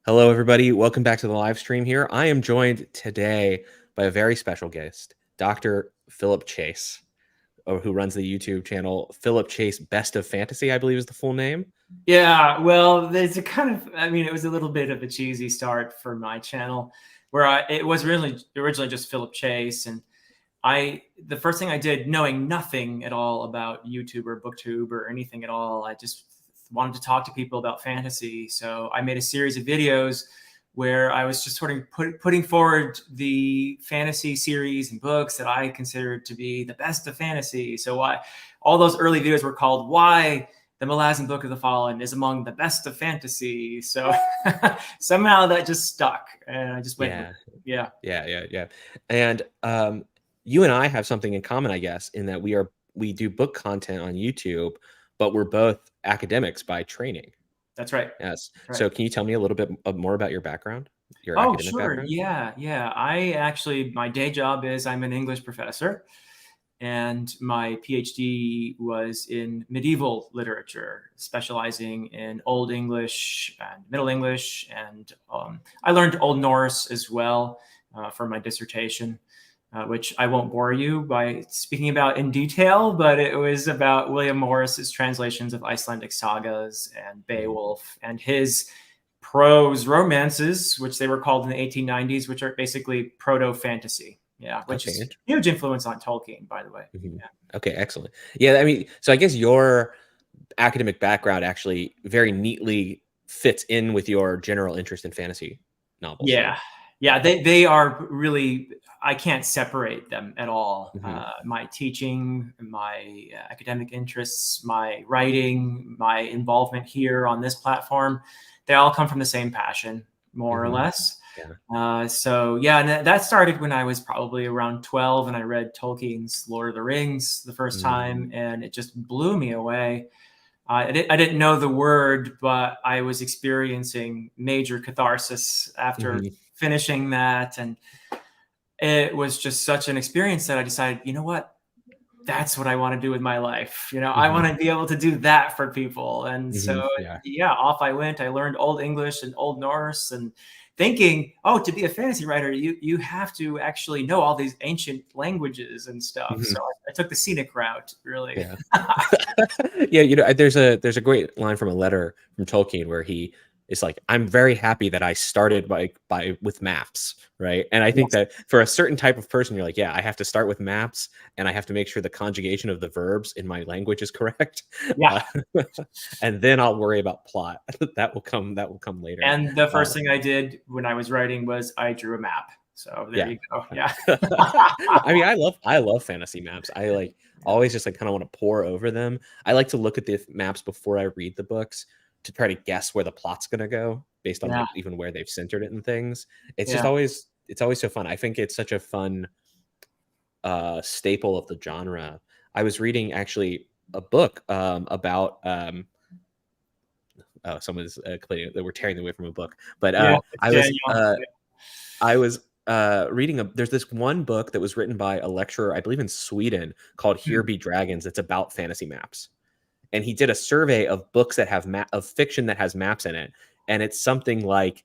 Hello, everybody. Welcome back to the live stream here. I am joined today by a very special guest, Dr. Philip Chase, who runs the YouTube channel Philip Chase Best of Fantasy, I believe is the full name. Yeah, well, there's a kind of, it was a little bit of a cheesy start for my channel where it was originally just Philip Chase. And the first thing I did, knowing nothing at all about YouTube or BookTube or anything at all, I just wanted to talk to people about fantasy. So I made a series of videos where I was just sort of putting forward the fantasy series and books that I considered to be the best of fantasy. So all those early videos were called Why the Malazan Book of the Fallen is among the best of fantasy. So somehow that just stuck, and I just went, yeah. And you and I have something in common, I guess, in that we do book content on YouTube, but we're both academics by training. That's right. Yes. That's right. So can you tell me a little bit more about your background? Your academic background? Yeah. My day job is I'm an English professor. And my PhD was in medieval literature, specializing in Old English and Middle English. And I learned Old Norse as well for my dissertation, which I won't bore you by speaking about in detail, but it was about William Morris's translations of Icelandic sagas and Beowulf and his prose romances, which they were called in the 1890s, which are basically proto-fantasy. Yeah, which is a huge influence on Tolkien, by the way. Yeah. Okay, excellent. Yeah, I mean, so I guess your academic background actually very neatly fits in with your general interest in fantasy novels. Yeah, they are really, I can't separate them at all. My teaching, my academic interests, my writing, my involvement here on this platform, they all come from the same passion, more or less. And that started when I was probably around 12 and I read Tolkien's Lord of the Rings the first time, and it just blew me away. I didn't know the word, but I was experiencing major catharsis after finishing that. And it was just such an experience that I decided, you know what? That's what I want to do with my life. I want to be able to do that for people. And so, off I went. I learned Old English and Old Norse, and thinking, oh, to be a fantasy writer, you have to actually know all these ancient languages and stuff. So I took the scenic route, really. Yeah, there's a great line from a letter from Tolkien where he is like, I'm very happy that I started with maps, right? And I think that for a certain type of person, you're like, yeah, I have to start with maps, and I have to make sure the conjugation of the verbs in my language is correct. And then I'll worry about plot. That will come later. And the first thing I did when I was writing was I drew a map. So there you go. Yeah. I mean, I love fantasy maps. I always just kind of want to pore over them. I like to look at the maps before I read the books to try to guess where the plot's going to go based on even where they've centered it and things. It's just always so fun. I think it's such a fun staple of the genre. I was reading actually a book about someone's complaining that we're tearing them away from a book, but I was reading there's this one book that was written by a lecturer, I believe in Sweden, called Here Be Dragons. It's about fantasy maps. And he did a survey of books that have of fiction that has maps in it. And it's something like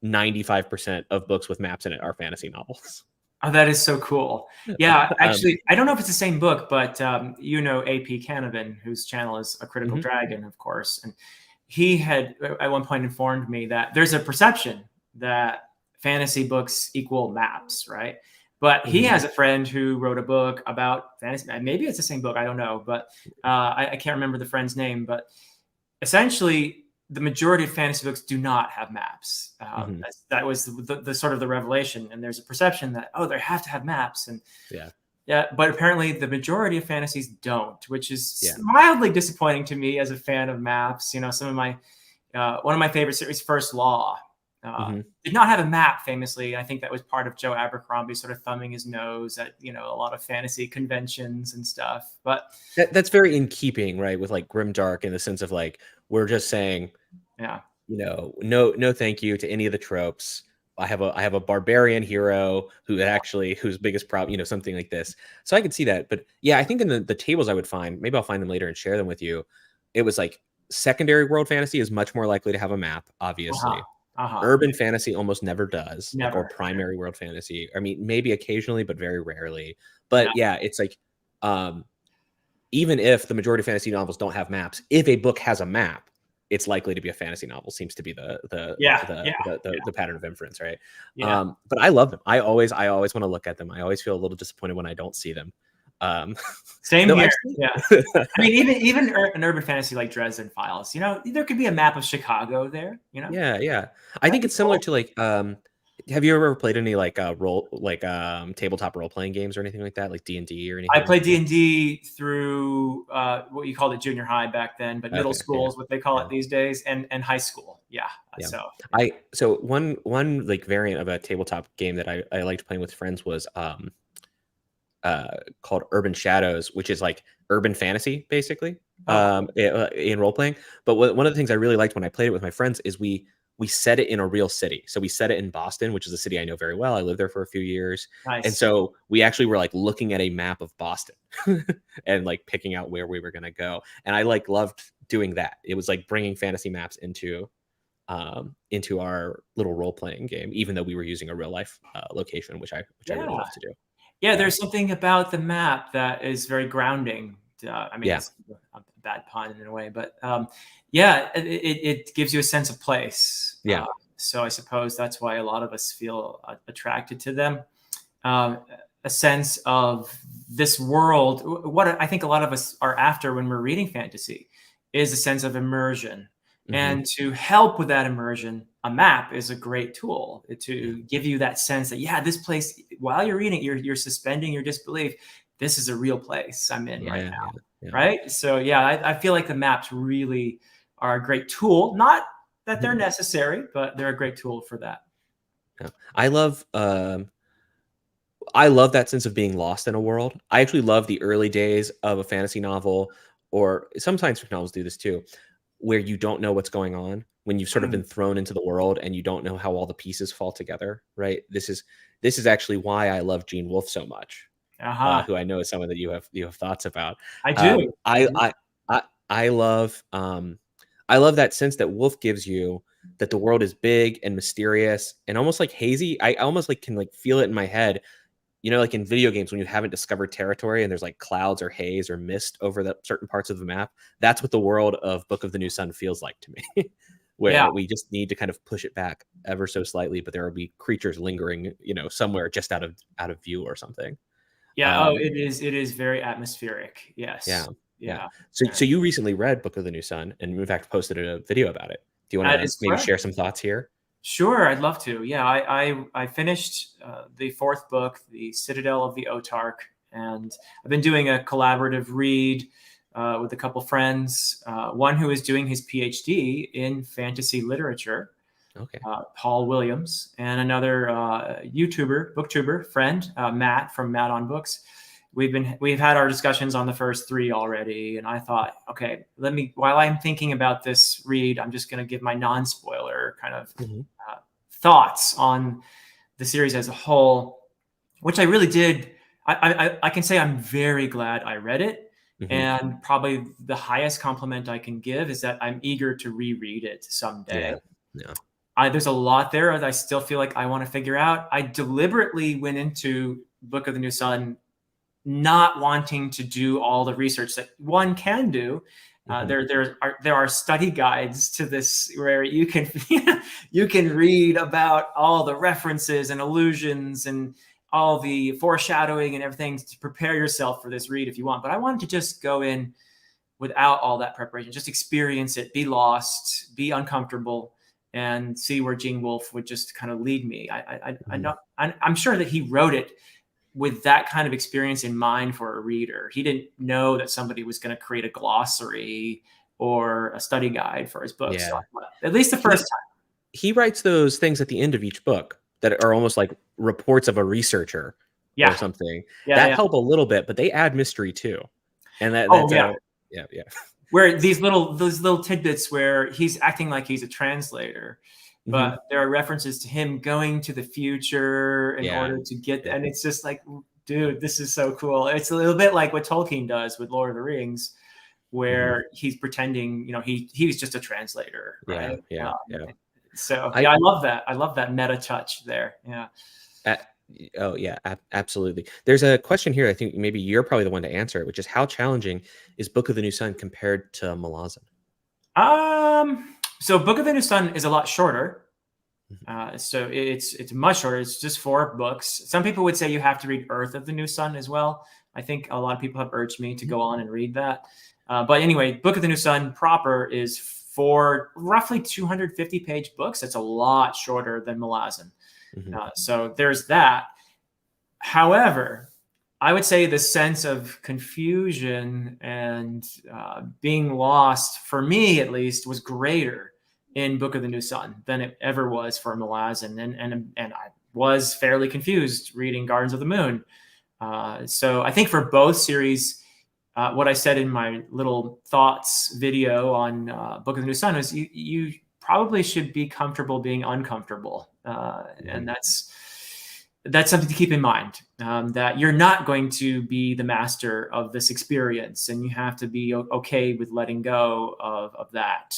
95% of books with maps in it are fantasy novels. Oh, that is so cool. Yeah, actually, I don't know if it's the same book, but A.P. Canavan, whose channel is A Critical Dragon, of course. And he had at one point informed me that there's a perception that fantasy books equal maps, right? But he has a friend who wrote a book about fantasy. Maybe it's the same book. I don't know. But I can't remember the friend's name. But essentially, the majority of fantasy books do not have maps. That was the sort of the revelation. And there's a perception that, they have to have maps. And but apparently the majority of fantasies don't, which is mildly disappointing to me as a fan of maps. Some of my one of my favorite series, First Law, did not have a map, famously. I think that was part of Joe Abercrombie sort of thumbing his nose at, a lot of fantasy conventions and stuff. But that's very in keeping, right, with grimdark, in the sense of we're just saying, no thank you to any of the tropes. I have a barbarian hero whose biggest problem, something like this. So I could see that. But yeah, I think in the tables I would find, maybe I'll find them later and share them with you. It was secondary world fantasy is much more likely to have a map, obviously. Urban fantasy almost never does, like, or Never. primary world fantasy. I mean, maybe occasionally, but very rarely. But yeah, it's like, even if the majority of fantasy novels don't have maps, if a book has a map, it's likely to be a fantasy novel. Seems to be the pattern of inference, right? Yeah. But I love them. I always want to look at them. I always feel a little disappointed when I don't see them. Same No, here. actually, Yeah. I mean, even an urban fantasy like Dresden Files, you know, there could be a map of Chicago there, you know? yeah. I That'd think be it's similar cool. to like, have you ever played any like tabletop role playing games or anything like that, like D&D or I anything like played that? D&D through what you called it junior high back then, but middle Okay, school is what they call yeah. it these days, and high school. Yeah. Yeah. So So one like variant of a tabletop game that I liked playing with friends was called Urban Shadows, which is like urban fantasy basically, cool. in role playing. But one of the things I really liked when I played it with my friends is we set it in a real city. So we set it in Boston, which is a city I know very well. I lived there for a few years. And Nice. so we actually were like looking at a map of Boston and like picking out where we were going to go. And I like loved doing that. It was like bringing fantasy maps into our little role playing game, even though we were using a real life location, which I really Yeah. love to do. Yeah, Yeah. there's something about the map that is very grounding. I mean, Yeah. it's a bad pun in a way, but yeah, it gives you a sense of place. Yeah. So I suppose that's why a lot of us feel attracted to them. Um, a sense of this world. What I think a lot of us are after when we're reading fantasy is a sense of immersion. Mm-hmm. And to help with that immersion, a map is a great tool to Yeah. give you that sense that, yeah, this place, while you're reading, you're suspending your disbelief. This is a real place I'm in right now. Yeah. Right. So, yeah, I feel like the maps really are a great tool. Not that they're Mhm. necessary, but they're a great tool for that. Yeah. I love that sense of being lost in a world. I actually love the early days of a fantasy novel, or some science fiction novels do this too, where you don't know what's going on, when you've sort of Mm. been thrown into the world and you don't know how all the pieces fall together, right? This is actually why I love Gene Wolfe so much, Uh-huh. who I know is someone that you have thoughts about. I Um, do. I I do. I I I love that sense that Wolfe gives you, that the world is big and mysterious and almost like hazy. I almost like can like feel it in my head. You know, like in video games when you haven't discovered territory and there's like clouds or haze or mist over the certain parts of the map. That's what the world of Book of the New Sun feels like to me. Yeah. Where we just need to kind of push it back ever so slightly, but there will be creatures lingering, somewhere just out of view or something. Yeah. Oh, Um, it is very atmospheric. yeah, Yes. yeah. Yeah. So you recently read Book of the New Sun, and in fact posted a video about it. Do you want That to is maybe correct. share some thoughts here? Sure, I'd love to. Yeah, I finished the fourth book, The Citadel of the Otark, and I've been doing a collaborative read with a couple friends. One who is doing his PhD in fantasy literature, Okay. Paul Williams, and another booktuber friend, Matt from Malazan Books. We've had our discussions on the first three already, and I thought, okay, while I'm thinking about this read, I'm just going to give my non-spoiler kind of Mm-hmm. thoughts on the series as a whole, which I really did. I can say I'm very glad I read it. Mm-hmm. And probably the highest compliment I can give is that I'm eager to reread it someday. Yeah. Yeah. There's a lot there that I still feel like I want to figure out. I deliberately went into Book of the New Sun not wanting to do all the research that one can do. Mm-hmm. There are study guides to this where you can you can read about all the references and allusions and all the foreshadowing and everything to prepare yourself for this read if you want. But I wanted to just go in without all that preparation, just experience it, be lost, be uncomfortable, and see where Gene Wolfe would just kind of lead me. I'm sure that he wrote it with that kind of experience in mind for a reader. He didn't know that somebody was going to create a glossary or a study guide for his book. Yeah. So at least the first time. He writes those things at the end of each book that are almost like reports of a researcher or something that help a little bit, but they add mystery too. And that's yeah. Where those little tidbits where he's acting like he's a translator, but there are references to him going to the future in order to get, and it's just like, dude, this is so cool. It's a little bit like what Tolkien does with Lord of the Rings, where he's pretending, he was just a translator, right? So I yeah, I love that. I love that meta touch there. Yeah. uh, oh yeah, absolutely. There's a question here. I think maybe you're probably the one to answer it, which is how challenging is Book of the New Sun compared to Malazan? So Book of the New Sun is a lot shorter. Mhm. So it's much shorter. It's just 4 books. Some people would say you have to read Earth of the New Sun as well. I think a lot of people have urged me to go on and read that. But anyway, Book of the New Sun proper is 4 roughly 250-page books. It's a lot shorter than Malazan. Mhm. So there's that. However, I would say the sense of confusion and being lost, for me at least, was greater in Book of the New Sun than it ever was for Malazan, and I was fairly confused reading Gardens of the Moon. So I think for both series, what I said in my little thoughts video on Book of the New Sun is you probably should be comfortable being uncomfortable, and that's something to keep in mind, that you're not going to be the master of this experience, and you have to be okay with letting go of that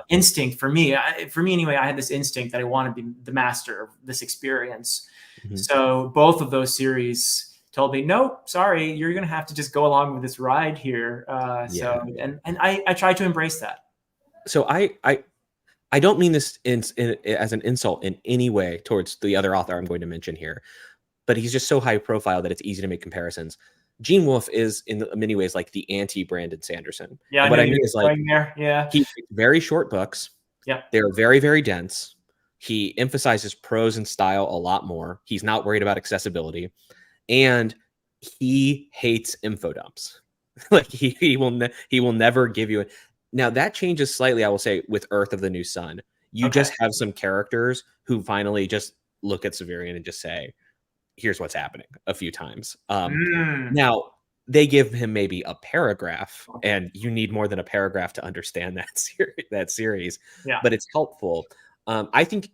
instinct. For me anyway, I had this instinct that I want to be the master of this experience. Mhm. So both of those series told me, nope, sorry, you're going to have to just go along with this ride here. Yeah. And I tried to embrace that. So I don't mean this as an insult in any way towards the other author I'm going to mention here, but he's just so high profile that it's easy to make comparisons. Gene Wolfe is in many ways like the anti Brandon Sanderson. Yeah, I And know what I you're mean is like going there. Yeah. he writes very short books. Yeah. They're very, very dense. He emphasizes prose and style a lot more. He's not worried about accessibility. And he hates info dumps. Like he will never give you now that changes slightly, I will say, with Earth of the New Sun. You Okay. just have some characters who finally just look at Severian and just say, here's what's happening a few times. Now they give him maybe a paragraph, and you need more than a paragraph to understand that series. Yeah. But it's helpful. I think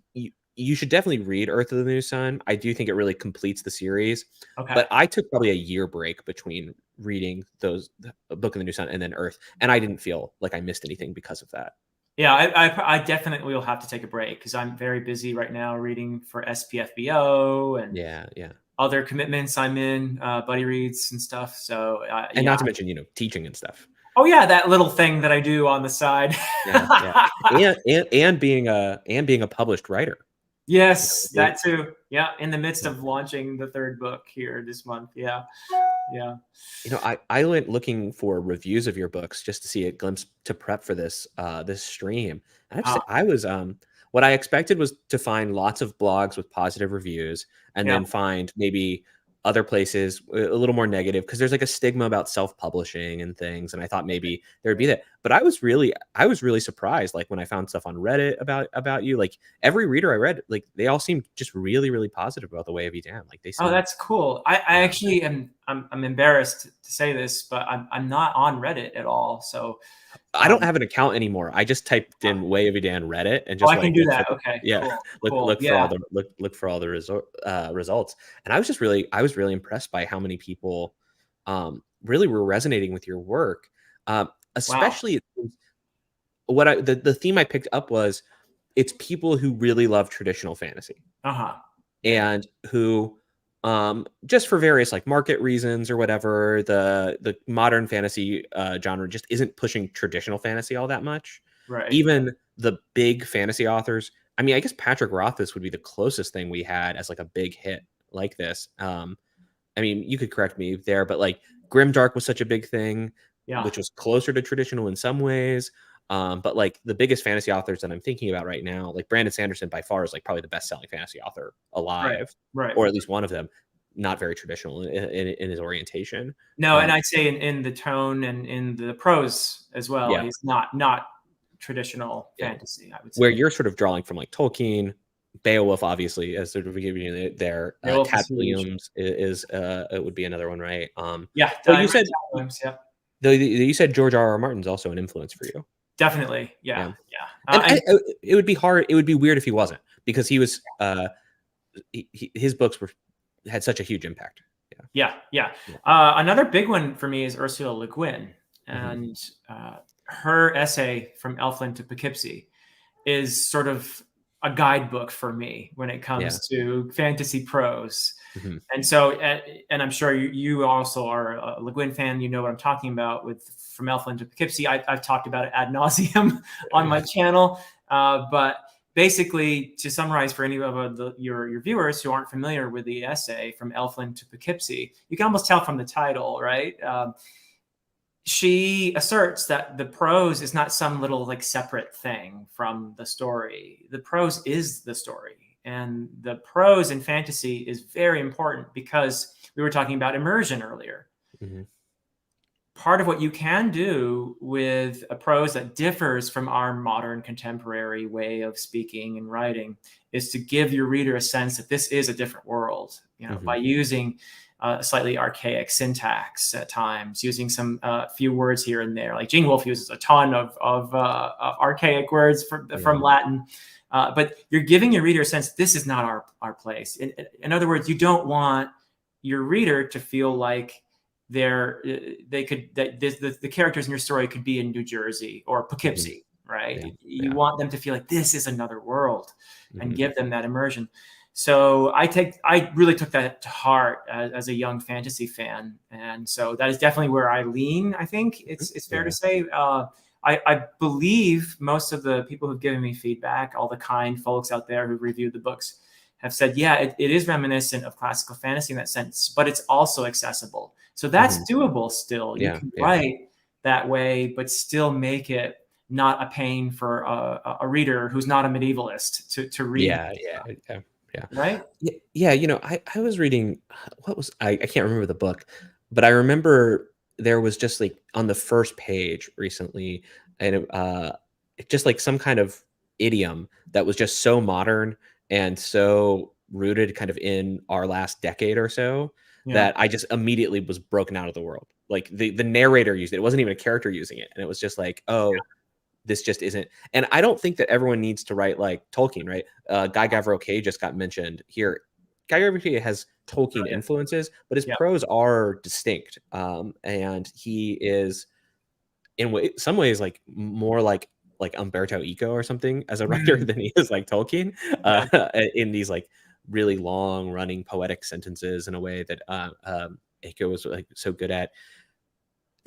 you should definitely read Earth of the New Sun. I do think it really completes the series. Okay. But I took probably a year break between reading the Book of the New Sun and then Earth, and I didn't feel like I missed anything because of that. Yeah, I definitely will have to take a break because I'm very busy right now reading for SPFBO and Yeah, yeah. other commitments I'm in, buddy reads and stuff. So And yeah. not to mention, teaching and stuff. Oh yeah, that little thing that I do on the side. Yeah, yeah. And being a published writer. Yes, Yeah. that too. Yeah, in the midst of launching the 3rd book here this month. Yeah. Yeah. I went looking for reviews of your books just to see a glimpse to prep for this stream. And I was what I expected was to find lots of blogs with positive reviews, and Yeah. then find maybe other places a little more negative, because there's like a stigma about self-publishing and things. And I thought maybe there would be that, but I was really surprised, like when I found stuff on Reddit about you. Like every reader I read, like they all seemed just really, really positive about the Way of Edan. Like they Oh, seemed, that's cool. I actually am. I'm embarrassed to say this, but I'm not on Reddit at all. So I don't have an account anymore. I just typed in Way of Edan Reddit and just I can like do that. Okay. yeah, Cool. look Cool. for all Yeah. the results. And I was really impressed by how many people really were resonating with your work. Wow. Especially the theme I picked up was it's people who really love traditional fantasy Uh-huh. and who just for various like market reasons or whatever, the modern fantasy genre just isn't pushing traditional fantasy all that much. Right. Even the big fantasy authors, I mean, I guess Patrick Rothfuss would be the closest thing we had as like a big hit like this. I mean, you could correct me there, but like Grimdark was such a big thing, Yeah. which was closer to traditional in some ways. But like the biggest fantasy authors that I'm thinking about right now, like Brandon Sanderson by far is like probably the best selling fantasy author alive, Right. or at least one of them. Not very traditional in his orientation. No, and I'd say in the tone and in the prose as well, Yeah. he's not traditional fantasy, I would say. Where you're sort of drawing from like Tolkien, Beowulf, obviously, as sort of giving you there. Tad Williams is it would be another one, right? Yeah. But you said Williams, yeah. You said George R. R. Martin's also an influence for you. Definitely. Yeah. And it would be hard. It would be weird if he wasn't, because he was his books had such a huge impact. Yeah. Another big one for me is Ursula Le Guin, and her essay From Elfland to Poughkeepsie is sort of a guidebook for me when it Yeah. comes to fantasy prose. Hmm. And so, and I'm sure you also are a Le Guin fan. You know what I'm talking about with From Elfland to Poughkeepsie. I've talked about it ad nauseum on my channel. But basically, to summarize for any of your viewers who aren't familiar with the essay From Elfland to Poughkeepsie, you can almost tell from the title, right? She asserts that the prose is not some little like separate thing from the story. The prose is the story. And the prose in fantasy is very important because we were talking about immersion earlier. Hmm. Part of what you can do with a prose that differs from our modern contemporary way of speaking and writing is to give your reader a sense that this is a different world, by using slightly archaic syntax at times, using some few words here and there. Like Gene Wolfe uses a ton of archaic words from Latin. But you're giving your reader a sense this is not our place. In other words, you don't want your reader to feel like the characters in your story could be in New Jersey or Poughkeepsie, right? You want them to feel like this is another world and give them that immersion. So I really took that to heart as a young fantasy fan. And so that is definitely where I lean. I think it's fair to say. I believe most of the people who've given me feedback, all the kind folks out there who've reviewed the books, have said, yeah, it is reminiscent of classical fantasy in that sense, but it's also accessible. So that's doable still. You can write that way, but still make it not a pain for a reader who's not a medievalist to read. Yeah. Right? Yeah. I was reading, I can't remember the book, but I remember there was just like on the first page recently, and just like some kind of idiom that was just so modern and so rooted kind of in our last decade or so that I just immediately was broken out of the world. Like the narrator used it. It wasn't even a character using it. And it was just like, oh, this just isn't. And I don't think that everyone needs to write like Tolkien, right? Guy Gavriel Kay just got mentioned here. Guy Gavriel Kay has Tolkien influences, but his prose are distinct. And he is in some ways like more like Umberto Eco or something as a writer than he is like Tolkien, in these like really long running poetic sentences in a way that Eco was like so good at.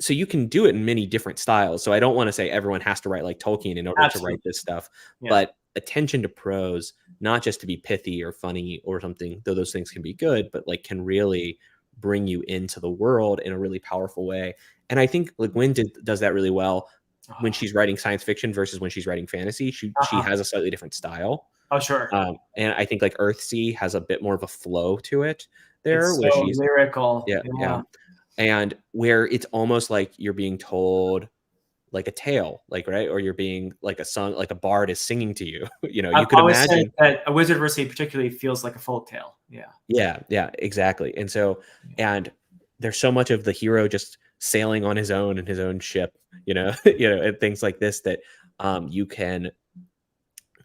So you can do it in many different styles. So I don't want to say everyone has to write like Tolkien in order to write this stuff, but attention to prose, not just to be pithy or funny or something, though those things can be good, but like can really bring you into the world in a really powerful way. And I think Le Guin does that really well when she's writing science fiction versus when she's writing fantasy. She has a slightly different style. Oh, sure. And I think like Earthsea has a bit more of a flow to it there, it's where so she's lyrical. Yeah. And where it's almost like you're being told like a tale, like, right? Or you're being like a song, like a bard is singing to you. You could imagine that a wizard verse particularly feels like a folk tale. Yeah, exactly. And so, and there's so much of the hero just sailing on his own in his own ship, and things like this that you can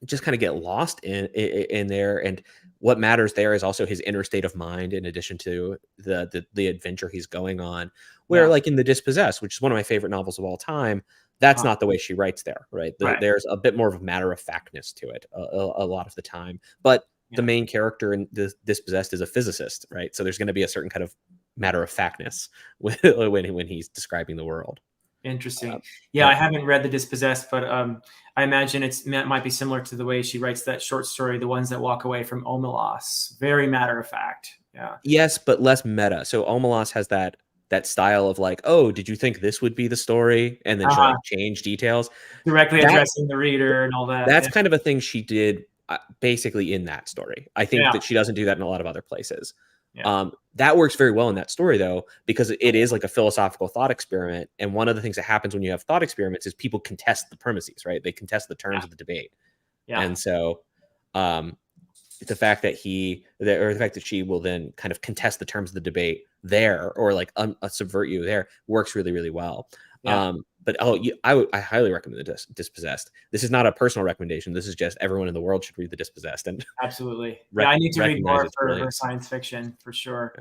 just kind of get lost in there. And what matters there is also his inner state of mind, in addition to the adventure he's going on. Where like in The Dispossessed, which is one of my favorite novels of all time, that's not the way she writes there, right? There's a bit more of a matter of factness to it a lot of the time. But the main character in The Dispossessed is a physicist, right? So there's going to be a certain kind of matter of factness when he's describing the world. Interesting. I haven't read The Dispossessed, but I imagine it might be similar to the way she writes that short story, The Ones That Walk Away from Omelas. Very matter of fact. Yeah. Yes, but less meta. So Omelas has that style of like, oh, did you think this would be the story? And then she'll like change details. Directly addressing the reader and all that. That's kind of a thing she did basically in that story. I think that she doesn't do that in a lot of other places. That works very well in that story, though, because it is like a philosophical thought experiment. And one of the things that happens when you have thought experiments is people contest the premises, right? They contest the terms of the debate. And so the fact that the fact that she will then kind of contest the terms of the debate there, or like subvert you there, works really, really well. But I highly recommend The Dispossessed. This is not a personal recommendation. This is just everyone in the world should read The Dispossessed. And absolutely, I need to read more for science fiction for sure.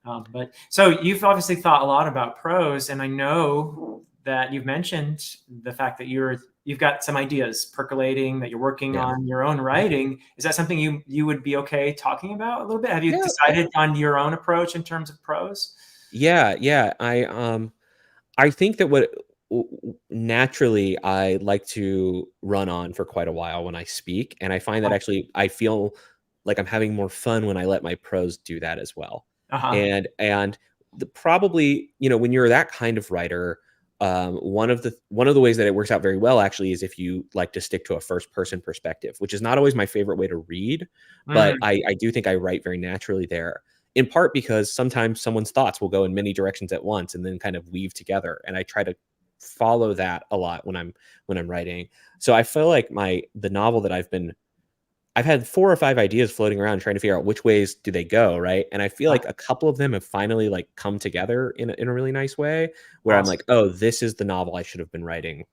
But so you've obviously thought a lot about prose, and I know that you've mentioned the fact that you're you've got some ideas percolating that you're working Yeah. on your own writing. Is that something you would be okay talking about a little bit? Have you Yeah. decided on your own approach in terms of prose? Yeah. Yeah. I think that naturally I like to run on for quite a while when I speak, and I find that actually I feel like I'm having more fun when I let my prose do that as well. Uh-huh. And probably, when you're that kind of writer, one of the ways that it works out very well actually is if you like to stick to a first person perspective, which is not always my favorite way to read, but Mm, I do think I write very naturally there, in part because sometimes someone's thoughts will go in many directions at once and then kind of weave together, and I try to follow that a lot when I'm writing. So I feel like the novel that I've had 4 or 5 ideas floating around trying to figure out which ways do they go, right? And I feel uh, like a couple of them have finally like come together in a really nice way, where I'm awesome. like, "Oh, this is the novel I should have been writing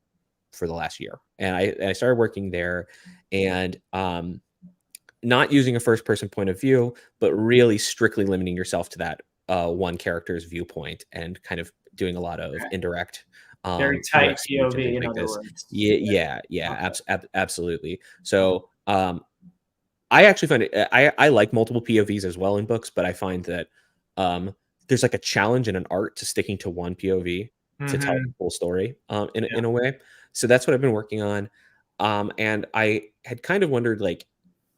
for the last year." And I started working there, and not using a first person point of view, but really strictly limiting yourself to that one character's viewpoint, and kind of doing a lot of Okay. Very tight indirect speech and POV, things in like other this. words. Yeah, Yeah. yeah, yeah, Okay. absolutely. So, I actually find it. I like multiple POVs as well in books, but I find that um, there's like a challenge and an art to sticking to one POV to tell the Hmm. full story, Yeah. in a way. So that's what I've been working on. And I had kind of wondered, like,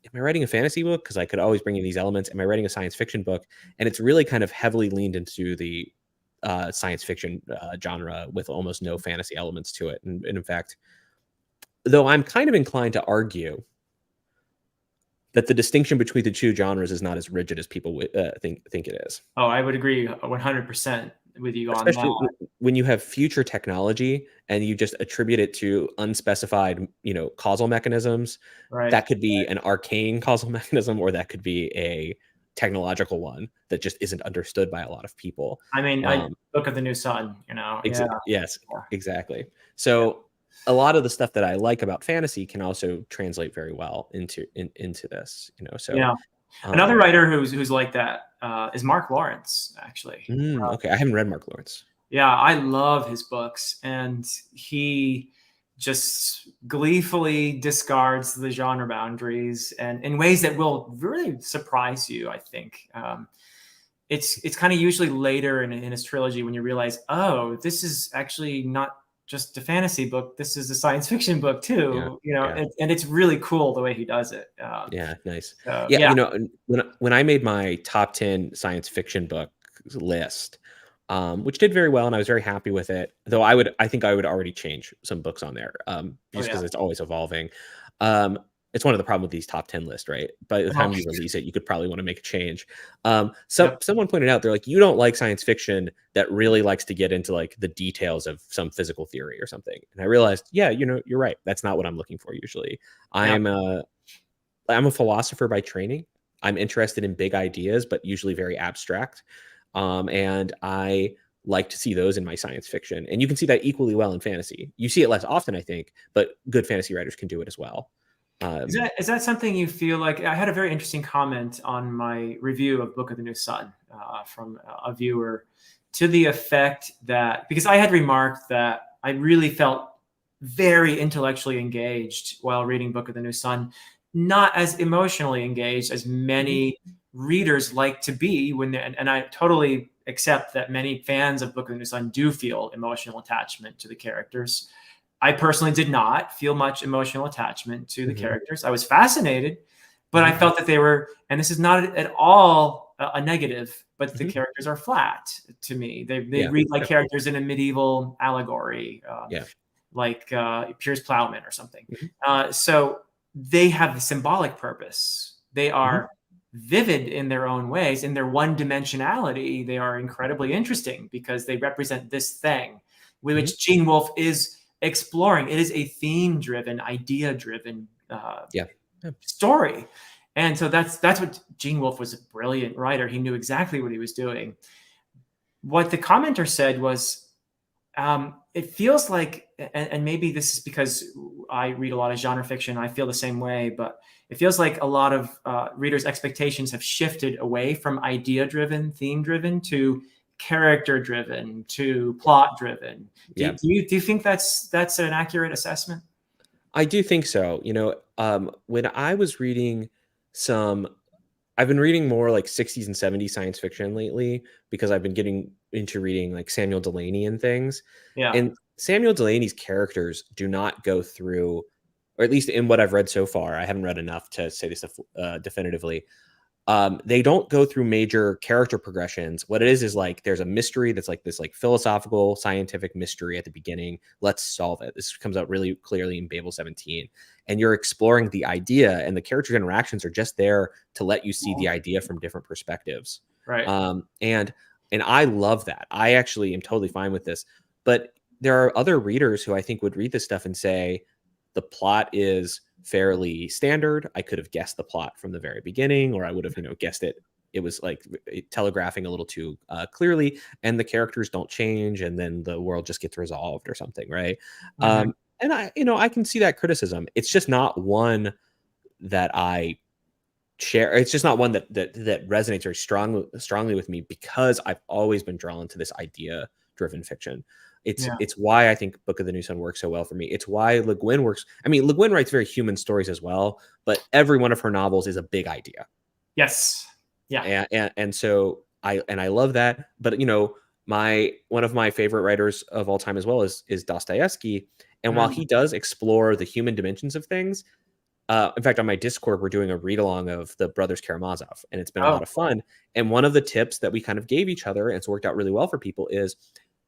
am I writing a fantasy book? Because I could always bring in these elements. Am I writing a science fiction book? And it's really kind of heavily leaned into the science fiction genre with almost no fantasy elements to it. And in fact, though I'm kind of inclined to argue that the distinction between the two genres is not as rigid as people think it is. Oh, I would agree 100% with you on that. Especially when you have future technology and you just attribute it to unspecified, causal mechanisms. Right. That could be an arcane causal mechanism, or that could be a technological one that just isn't understood by a lot of people. I mean, I Um, Book of the New Sun, Yeah. yes, Yeah. exactly. Yeah. So a lot of the stuff that I like about fantasy can also translate very well into this. So Yeah. Another um, writer who's like that is Mark Lawrence, actually. okay, I haven't read Mark Lawrence. Yeah, I love his books, and he just gleefully discards the genre boundaries and in ways that will really surprise you, I think. It's kind of usually later in his trilogy when you realize, oh, this is actually not just a fantasy book. This is a science fiction book Yeah, too. yeah. And it's really cool the way he does it. Yeah, nice. So Yeah, yeah. and when I made my top 10 science fiction book list, which did very well, and I was very happy with it, though I think I would already change some books on there, Oh just yeah. because it's always evolving. Um, it's one of the problem with these top 10 lists, right? By the Oh, time you release it, you could probably want to make a change. yep. Someone pointed out, they're like, you don't like science fiction that really likes to get into like the details of some physical theory or something. And I realized, yeah, you're right. That's not what I'm looking for usually. Yep. I'm a philosopher by training. I'm interested in big ideas, but usually very abstract. And I like to see those in my science fiction. And you can see that equally well in fantasy. You see it less often, I think, but good fantasy writers can do it as well. Is that something you feel like? I had a very interesting comment on my review of Book of the New Sun from a viewer, to the effect that, because I had remarked that I really felt very intellectually engaged while reading Book of the New Sun, not as emotionally engaged as Mhm, many readers like to be and I totally accept that many fans of Book of the New Sun do feel emotional attachment to the characters. I personally did not feel much emotional attachment to the mhm, characters. I was fascinated, but I mhm, felt that they were, and this is not at all a negative, but the mhm. characters are flat to me. They Yeah, read like yeah, characters in a medieval allegory, yeah. like Piers Plowman or something. Mhm, So they have a symbolic purpose. They mhm, are vivid in their own ways. In their one dimensionality, they are incredibly interesting because they represent this thing, mhm. which Gene Wolfe is exploring. It is a theme driven, idea driven Yeah, yeah. story. And so that's what Gene Wolfe was, a brilliant writer. He knew exactly what he was doing. What the commenter said was, it feels like, and maybe this is because I read a lot of genre fiction, I feel the same way, but it feels like a lot of readers' expectations have shifted away from idea driven, theme driven to character driven, to plot driven. Do, Yeah. do you think that's an accurate assessment? I do think so. When I was reading some, I've been reading more like 60s and 70s science fiction lately because I've been getting into reading like Samuel Delany and things. Yeah. And Samuel Delany's characters do not go through, or at least in what I've read so far, I haven't read enough to say this definitively. They don't go through major character progressions. What it is like there's a mystery that's like this like philosophical scientific mystery at the beginning. Let's solve it. This comes out really clearly in Babel 17. And you're exploring the idea, and the character interactions are just there to let you see the idea from different perspectives. Right. And I love that. I actually am totally fine with this. But there are other readers who I think would read this stuff and say the plot is fairly standard. I could have guessed the plot from the very beginning, or I would have, guessed it. It was like telegraphing a little too clearly, and the characters don't change, and then the world just gets resolved or something, right? Mhm. And I can see that criticism. It's just not one that I share. It's just not one that resonates very strongly with me because I've always been drawn to this idea driven fiction. Yeah. It's why I think Book of the New Sun works so well for me. It's why Le Guin works. I mean, Le Guin writes very human stories as well, but every one of her novels is a big idea. Yes. Yeah. And so I love that. But one of my favorite writers of all time as well is Dostoevsky. And while Mm. he does explore the human dimensions of things, in fact, on my Discord, we're doing a read along of the Brothers Karamazov, and it's been a Oh. lot of fun. And one of the tips that we kind of gave each other, and it's worked out really well for people, is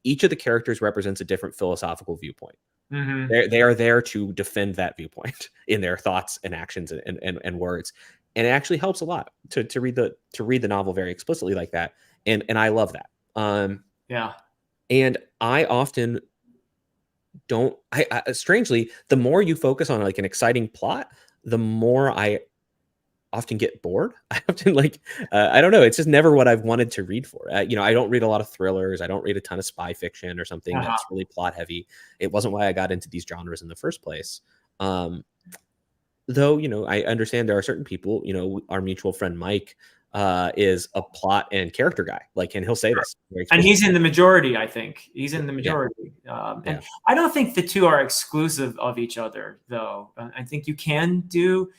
each of the characters represents a different philosophical viewpoint. Mhm. They are there to defend that viewpoint in their thoughts and actions and words. And it actually helps a lot to read the novel very explicitly like that. And I love that. Yeah. And I often don't I strangely, the more you focus on like an exciting plot, the more I often get bored. I often I don't know. It's just never what I've wanted to read for. I don't read a lot of thrillers. I don't read a ton of spy fiction or something Uh-huh. that's really plot heavy. It wasn't why I got into these genres in the first place. Um, though, I understand there are certain people, our mutual friend Mike is a plot and character guy. And he'll say this very And he's explicitly. in the majority, I think. He's in the Yeah, majority. yeah. And I don't think the two are exclusive of each other, though. I think you can do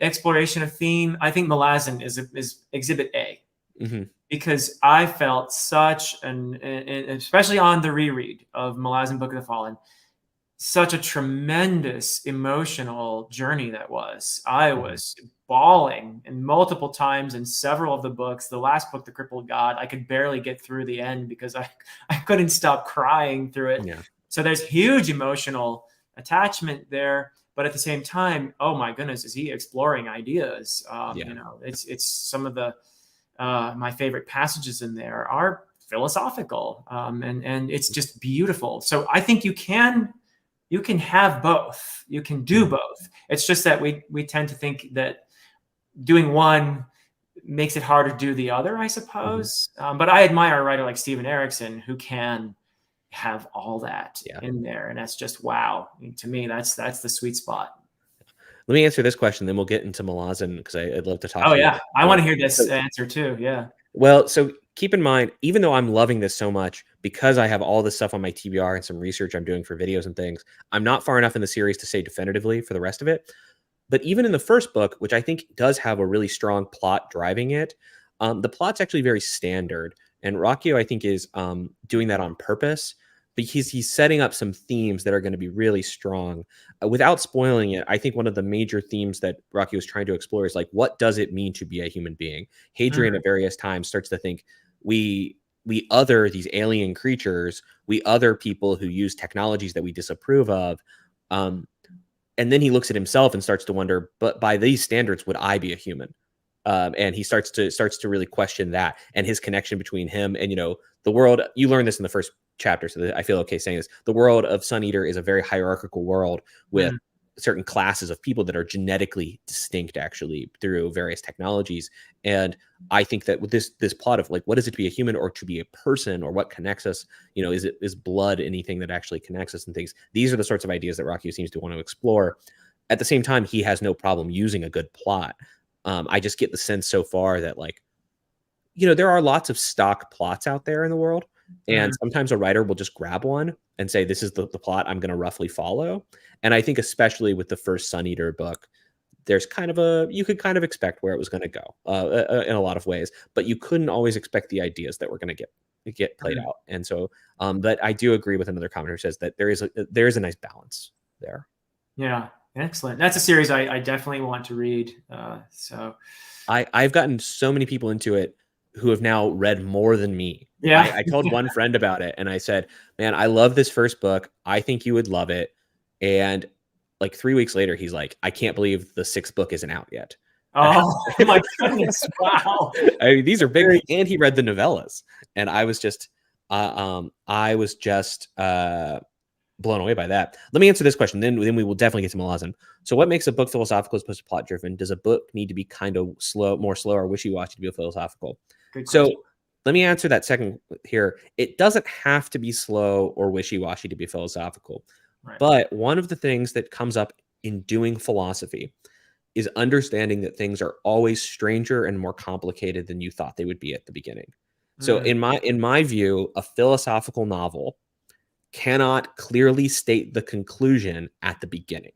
exploration of theme. I think Malazan is exhibit A Hmm. because I felt such especially on the reread of Malazan Book of the Fallen, such a tremendous emotional journey that was. I Hmm. was bawling and multiple times in several of the books. The last book, The Crippled God, I could barely get through the end because I couldn't stop crying through it. Yeah, So there's huge emotional attachment there. But at the same time, oh my goodness, is he exploring ideas? yeah. It's some of the my favorite passages in there are philosophical, and it's just beautiful. So I think you can have both. You can do Mhm. both. It's just that we tend to think that doing one makes it harder to do the other, I Mhm. suppose. But I admire a writer like Steven Erikson who can have all that Yeah. in there, and that's just wow. I mean, to me, that's the sweet spot. Let me answer this question, then we'll get into Malazan because I'd love to talk Oh to you yeah, about I want more. to hear this So, answer too. Yeah. so keep in mind, even though I'm loving this so much, because I have all this stuff on my TBR and some research I'm doing for videos and things, I'm not far enough in the series to say definitively for the rest of it. But even in the first book, which I think does have a really strong plot driving it, the plot's actually very standard. And Rockio, I think, is doing that on purpose because he's setting up some themes that are going to be really strong. Without spoiling it, I think one of the major themes that Rockio is trying to explore is like, what does it mean to be a human being? Hadrian Mhm. at various times starts to think we other these alien creatures, we other people who use technologies that we disapprove of. Um, and then he looks at himself and starts to wonder, but by these standards, would I be a human? And he starts to really question that and his connection between him and the world. You learn this in the first chapter, so that I feel okay saying this. The world of Sun Eater is a very hierarchical world with Mhm. certain classes of people that are genetically distinct, actually through various technologies. And I think that with this plot of like, what is it to be a human or to be a person, or what connects us? Is blood anything that actually connects us and things? These are the sorts of ideas that Rocky seems to want to explore. At the same time, he has no problem using a good plot. I just get the sense so far that there are lots of stock plots out there in the world. And sometimes a writer will just grab one and say, this is the plot I'm going to roughly follow. And I think especially with the first Sun Eater book, there's kind of you could kind of expect where it was going to go in a lot of ways, but you couldn't always expect the ideas that were going to get played out. And so, but I do agree with another commenter who says that there is a nice balance there. Yeah. Excellent. That's a series I definitely want to read. So I've gotten so many people into it who have now read more than me. Yeah. I told one friend about it and I said, man, I love this first book. I think you would love it. And like 3 weeks later, he's like, I can't believe the 6th book isn't out yet. Oh my goodness. Wow. I mean, these are big. And he read the novellas. And I was just blown away by that. Let me answer this question. Then we will definitely get to Malazan. So what makes a book philosophical as opposed to plot driven? Does a book need to be kind of more slow or wishy-washy to be philosophical? So let me answer that second here. It doesn't have to be slow or wishy-washy to be philosophical. Right. But one of the things that comes up in doing philosophy is understanding that things are always stranger and more complicated than you thought they would be at the beginning. So in my view, a philosophical novel cannot clearly state the conclusion at the beginning.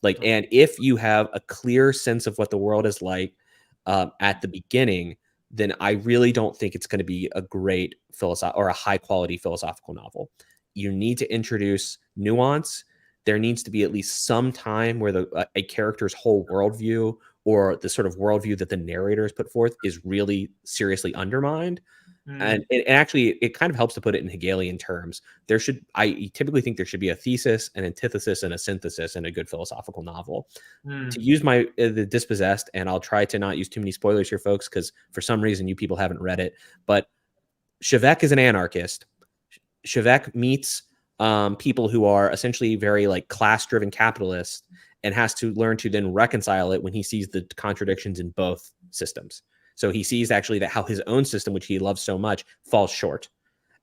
Like, and if you have a clear sense of what the world is like at the beginning, then I really don't think it's going to be a great or a high quality philosophical novel. You need to introduce nuance. There needs to be at least some time where a character's whole worldview or the sort of worldview that the narrator has put forth is really seriously undermined. And actually, it kind of helps to put it in Hegelian terms. I typically think there should be a thesis, an antithesis, and a synthesis in a good philosophical novel. To use the Dispossessed, and I'll try to not use too many spoilers here, folks, because for some reason you people haven't read it, but Shevek is an anarchist. Shevek meets people who are essentially very like class-driven capitalists and has to learn to then reconcile it when he sees the contradictions in both systems. So he sees actually that how his own system, which he loves so much, falls short.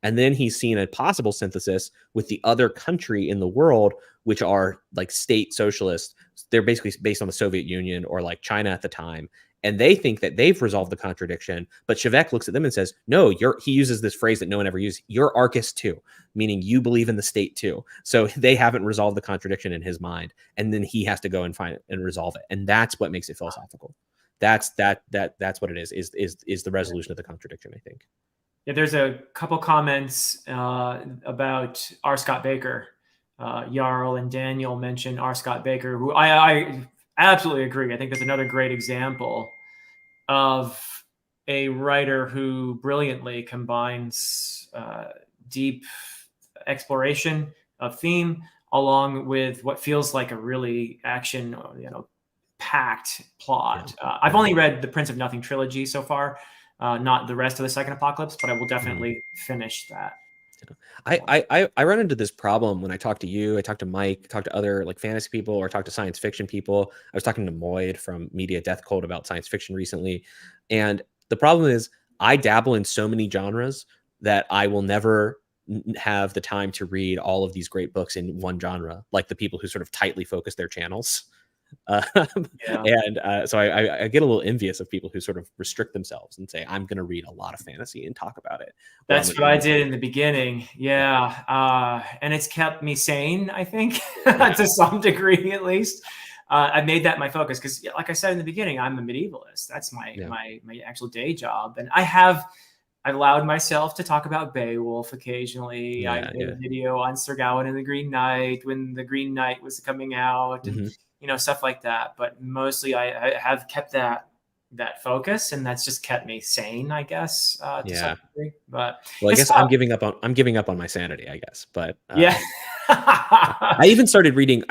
And then he's seen a possible synthesis with the other country in the world, which are like state socialists. They're basically based on the Soviet Union or like China at the time. And they think that they've resolved the contradiction. But Shevek looks at them and says, no, he uses this phrase that no one ever used. You're Archist too, meaning you believe in the state too. So they haven't resolved the contradiction in his mind. And then he has to go and find it and resolve it. And that's what makes it philosophical. That's what it is the resolution of the contradiction, I think. Yeah, there's a couple comments about R. Scott Baker. Jarl and Daniel mentioned R. Scott Baker, who I absolutely agree. I think that's another great example of a writer who brilliantly combines deep exploration of theme along with what feels like a really action, packed plot. I've only read the Prince of Nothing trilogy so far, not the rest of the Second Apocalypse, but I will definitely finish that. I run into this problem when I talk to you, I talk to Mike, I talk to other like fantasy people, or talk to science fiction people. I was talking to Moyd from Media Death Cult about science fiction recently. And the problem is I dabble in so many genres that I will never have the time to read all of these great books in one genre, like the people who sort of tightly focus their channels. So I get a little envious of people who sort of restrict themselves and say, I'm going to read a lot of fantasy and talk about it. That's what I did in the beginning. And it's kept me sane, I think, to some degree, at least. I've made that my focus because, like I said in the beginning, I'm a medievalist. That's my actual day job. And I allowed myself to talk about Beowulf occasionally. I did a video on Sir Gawain and the Green Knight when the Green Knight was coming out, and stuff like that. But mostly, I have kept that focus, and that's just kept me sane, I guess. To some degree. But I guess I'm giving up on my sanity, I guess. But yeah. I even started reading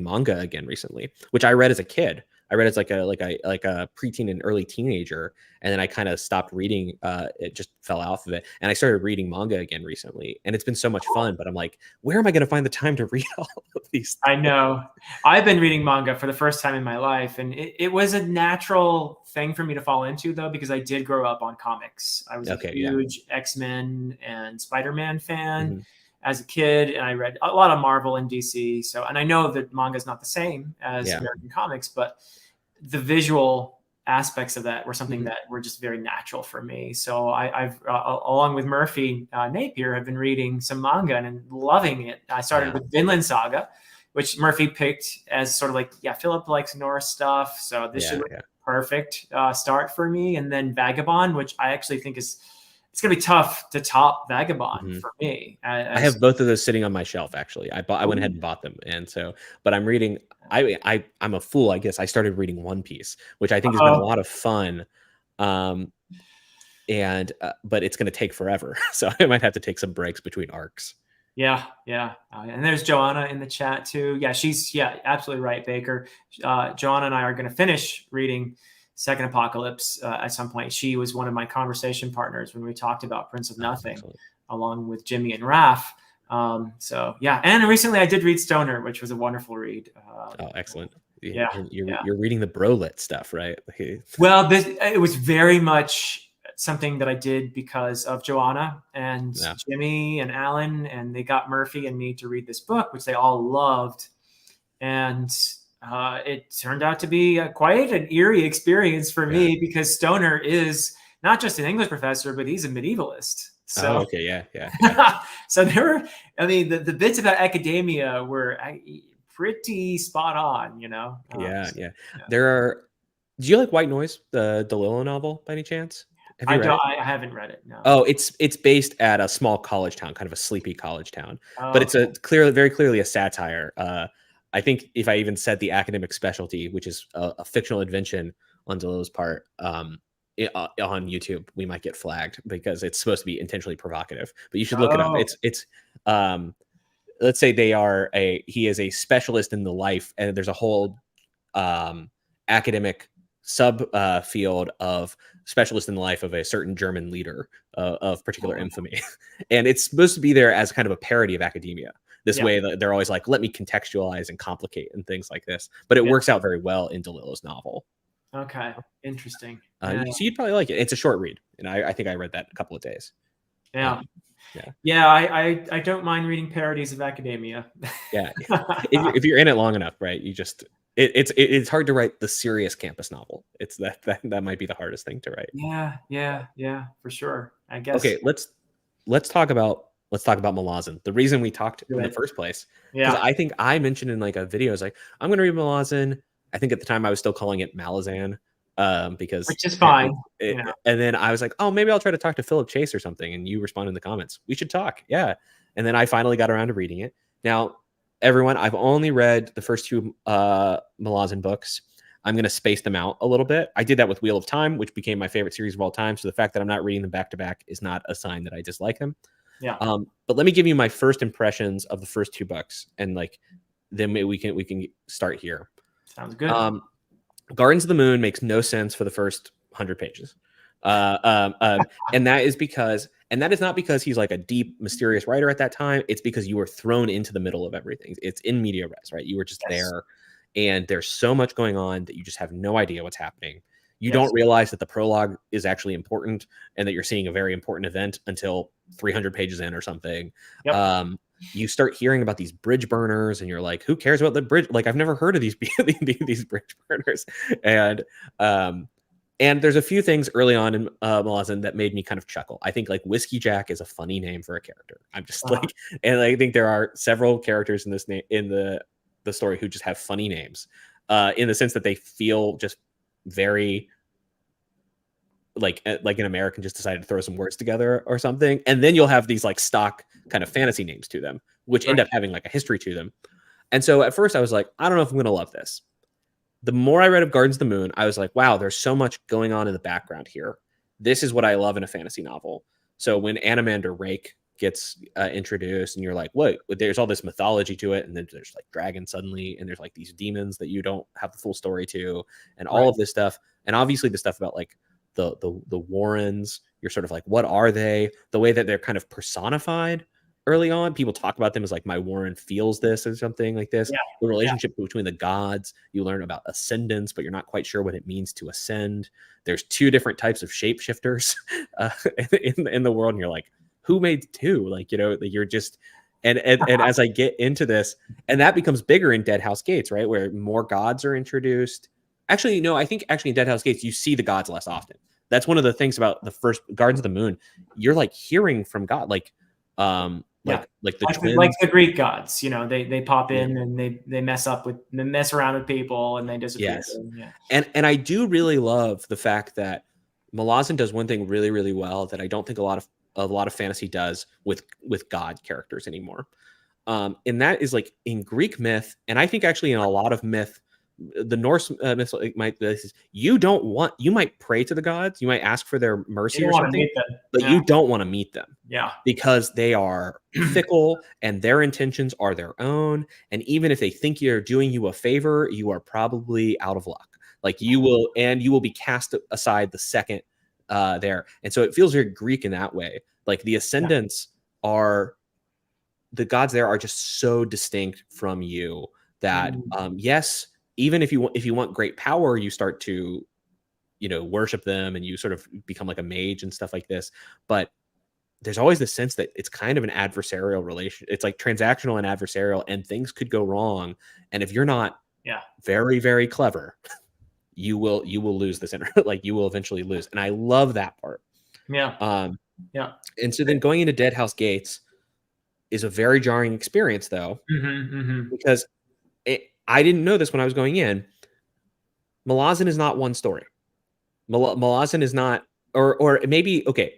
manga again recently, which I read as a kid. I read as like a preteen and early teenager, and then I kind of stopped reading. It just fell off of it, and I started reading manga again recently, and it's been so much fun. But I'm like, where am I going to find the time to read all of these things? I know. I've been reading manga for the first time in my life, and it was a natural thing for me to fall into, though, because I did grow up on comics. I was a huge X-Men and Spider-Man fan. As a kid, and I read a lot of Marvel and DC. And I know that manga is not the same as American comics, but the visual aspects of that were something that were just very natural for me. So I've along with Murphy Napier, have been reading some manga and loving it. I started with Vinland Saga, which Murphy picked as sort of like, yeah, Philip likes Norse stuff, so this should be perfect start for me. And then Vagabond, which I actually think is, it's gonna be tough to top Vagabond for me. I have both of those sitting on my shelf. Actually, I went ahead and bought them, and so, but I'm reading. I'm a fool, I guess. I started reading One Piece, which I think has been a lot of fun, but it's going to take forever, so I might have to take some breaks between arcs. Yeah. And there's Joanna in the chat too. Yeah, she's absolutely right, Baker. Joanna and I are going to finish reading Second Apocalypse at some point. She was one of my conversation partners when we talked about Prince of Nothing, along with Jimmy and Raph. So yeah, and recently I did read Stoner, which was a wonderful read. Excellent. Yeah, you're reading the brolit stuff, right? Well, it was very much something that I did because of Joanna and Jimmy and Alan, and they got Murphy and me to read this book, which they all loved, and it turned out to be quite an eerie experience for me, because Stoner is not just an English professor, but he's a medievalist. So so there were, I mean, the bits about academia were pretty spot on, you know. There are. Do you like White Noise, the DeLillo novel, by any chance? I don't. I haven't read it. No. Oh, it's based at a small college town, kind of a sleepy college town, but it's very clearly a satire. I think if I even said the academic specialty, which is a fictional invention on DeLillo's part, on YouTube, we might get flagged because it's supposed to be intentionally provocative. But you should look it up. It's let's say he is a specialist in the life, and there's a whole academic sub field of specialist in the life of a certain German leader of particular infamy. And it's supposed to be there as kind of a parody of academia. This way that they're always like, let me contextualize and complicate and things like this. But it works out very well in DeLillo's novel. Okay, interesting. So you'd probably like it. It's a short read, and I think I read that in a couple of days. I don't mind reading parodies of academia. If you're in it long enough, right? You just it's hard to write the serious campus novel. It's that might be the hardest thing to write. Yeah, for sure. I guess. Okay, let's talk about Malazan. The reason we talked in the first place, because I think I mentioned in like a video, I was like, I'm going to read Malazan. I think at the time I was still calling it Malazan, because which is fine. And then I was like, oh, maybe I'll try to talk to Philip Chase or something. And you responded in the comments, we should talk. Yeah. And then I finally got around to reading it. Now, everyone, I've only read the first two Malazan books. I'm going to space them out a little bit. I did that with Wheel of Time, which became my favorite series of all time. So the fact that I'm not reading them back to back is not a sign that I dislike them. Yeah. But let me give you my first impressions of the first two books, and like then we can start here. Sounds good. Gardens of the Moon makes no sense for the first 100 pages. And that is not because he's like a deep, mysterious writer at that time. It's because you were thrown into the middle of everything. It's in media res, right? You were just there, and there's so much going on that you just have no idea what's happening. You don't realize that the prologue is actually important and that you're seeing a very important event until 300 pages in or something. You start hearing about these bridge burners, and you're like, who cares about the bridge? Like, I've never heard of these these bridge burners. And there's a few things early on in Malazan that made me kind of chuckle. I think like Whiskey Jack is a funny name for a character. I'm just like, and I think there are several characters in this in the story who just have funny names, in the sense that they feel just very like an American just decided to throw some words together or something. And then you'll have these like stock kind of fantasy names to them, which end up having like a history to them. And so at first I was like, I don't know if I'm going to love this. The more I read of Gardens of the Moon, I was like, wow, there's so much going on in the background here. This is what I love in a fantasy novel. So when Animander Rake gets introduced, and you're like, what? There's all this mythology to it, and then there's like dragons suddenly, and there's like these demons that you don't have the full story to, and all of this stuff. And obviously the stuff about like the Warrens, you're sort of like, what are they? The way that they're kind of personified early on, people talk about them as like, my Warren feels this or something like this. The relationship between the gods, you learn about ascendance, but you're not quite sure what it means to ascend. There's two different types of shapeshifters in the world, and you're like, who made two? Like, you know, you're just and as I get into this, and that becomes bigger in Dead House Gates, right, where more gods are introduced. Actually, no, I think actually in Dead House Gates, you see the gods less often. That's one of the things about the first Gardens of the Moon. You're like hearing from God, Yeah, like the like twins. the Greek gods, you know, they pop Yeah. in and they mess around with people and they disappear. Yes. Yeah. And I do really love the fact that Malazan does one thing really, really well that I don't think a lot of fantasy does with God characters anymore. And that is like in Greek myth, and I think actually in a lot of myth, the Norse myth, like this is, you might pray to the gods, you might ask for their You mercy don't or want to something, meet them. but Yeah. you don't want to meet them Yeah. because they are fickle and their intentions are their own. And even if they think you're doing you a favor, you are probably out of luck. Like you will be cast aside the second there. And so it feels very Greek in that way. Like the ascendants are the gods there are just so distinct from you that yes, even if you want great power, you start to worship them and you sort of become like a mage and stuff like this. But there's always this sense that it's kind of an adversarial relation. It's like transactional and adversarial, and things could go wrong. And if you're not very, very clever, you will lose this like you will eventually lose. And I love that part. Yeah. And so then going into Dead House Gates is a very jarring experience, though, because I didn't know this when I was going in. Malazan is not one story. Malazan is not, or maybe okay.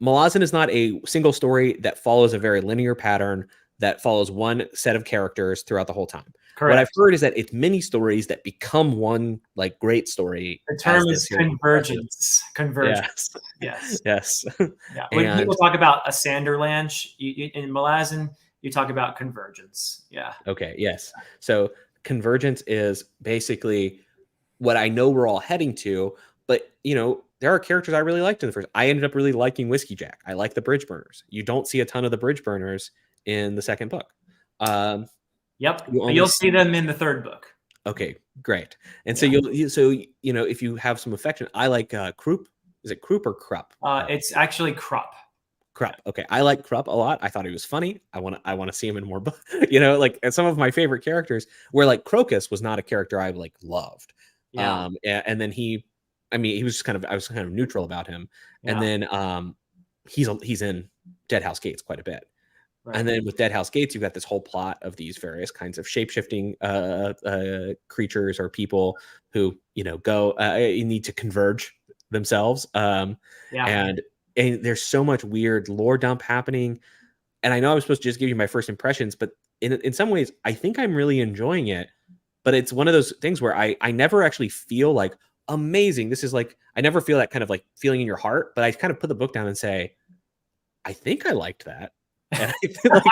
Malazan is not a single story that follows a very linear pattern that follows one set of characters throughout the whole time. Correct. What I've heard is that it's many stories that become one like great story. The term is convergence. Convergence. Yes. Yes. Yes. Yeah. When people talk about a Sanderlanche in Malazan, you talk about convergence. Yeah. Okay. Yes. So convergence is basically what I know we're all heading to, but there are characters I really liked in the first. I ended up really liking Whiskey Jack. I like the Bridge Burners. You don't see a ton of the Bridge Burners in the second book. Yep. You'll see them in the third book. Okay, great. And so if you have some affection, I like Krupp. Is it Krupp or Krupp? It's actually Krupp. Krupp. Okay, I like Krupp a lot. I thought he was funny. I want to see him in more books. Like some of my favorite characters. Where like Crocus was not a character I like loved. Yeah. And then he was I was kind of neutral about him. Yeah. And then he's in Dead House Gates quite a bit. Right. And then with Dead House Gates, you've got this whole plot of these various kinds of shape-shifting creatures or people who, go need to converge themselves. And there's so much weird lore dump happening. And I know I was supposed to just give you my first impressions, but in some ways, I think I'm really enjoying it. But it's one of those things where I never actually feel like amazing. This is like, I never feel that kind of like feeling in your heart, but I kind of put the book down and say, I think I liked that. And I feel like,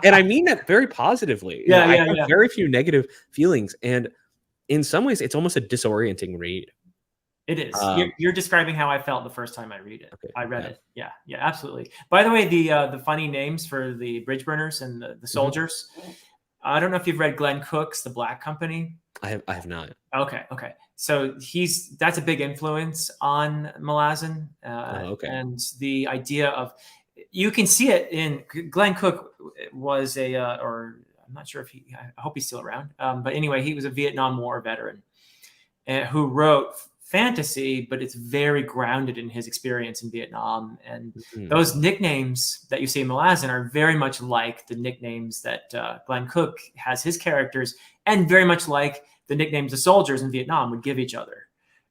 and I mean that very positively. I have very few negative feelings. And in some ways, it's almost a disorienting read. It is. You're describing how I felt the first time I read it. Okay, I read it. Yeah, absolutely. By the way, the funny names for the Bridge Burners and the soldiers. I don't know if you've read Glenn Cook's The Black Company. I have not. Okay. So that's a big influence on Malazan. And the idea of, you can see it in Glenn Cook was or I'm not sure if I hope he's still around. But anyway, he was a Vietnam War veteran who wrote fantasy, but it's very grounded in his experience in Vietnam. And those nicknames that you see in Malazan are very much like the nicknames that Glenn Cook has his characters, and very much like the nicknames the soldiers in Vietnam would give each other.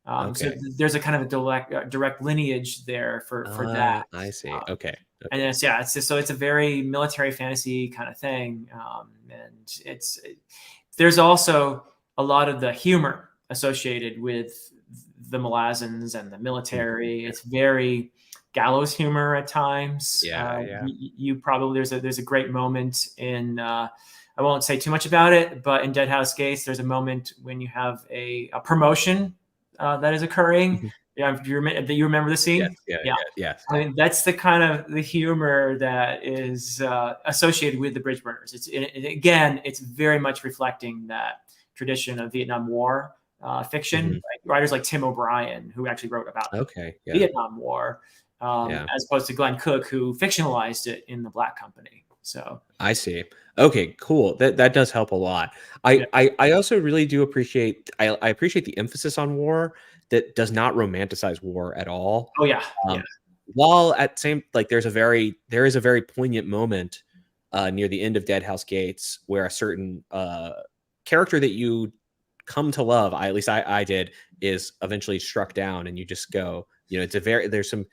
So there's a kind of a direct lineage there for that. I see. Okay. And it's a very military fantasy kind of thing. And there's also a lot of the humor associated with the Malazans and the military. It's very gallows humor at times. You probably there's a great moment in I won't say too much about it, but in Dead House Gates, there's a moment when you have a promotion that is occurring. Yeah, do you remember the scene? Yes. I mean, that's the kind of the humor that is associated with the Bridge Burners. It's very much reflecting that tradition of Vietnam War fiction. Like writers like Tim O'Brien, who actually wrote about Vietnam War, as opposed to Glenn Cook, who fictionalized it in The Black Company. So I see. Okay, cool. That does help a lot. yeah. I also really do appreciate I appreciate the emphasis on war that does not romanticize war at all. Oh yeah. Yeah. Um, while at same like there is a very poignant moment near the end of Dead House Gates where a certain character that you come to love, at least I did, is eventually struck down, and you just go, it's a very there's some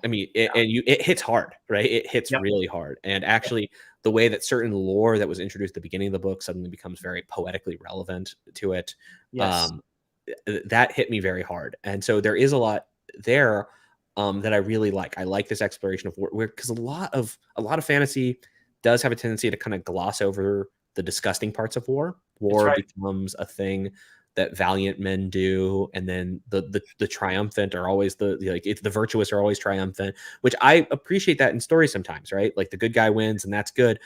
I mean, it hits hard, right? It hits Yep. really hard. And actually, the way that certain lore that was introduced at the beginning of the book suddenly becomes very poetically relevant to it, Yes. um, that hit me very hard. And so there is a lot there that I really like. I like this exploration of war, because a lot of fantasy does have a tendency to kind of gloss over the disgusting parts of war. That's War right. becomes a thing that valiant men do, and then the triumphant are always the virtuous are always triumphant, which I appreciate that in stories sometimes, right? Like the good guy wins, and that's good.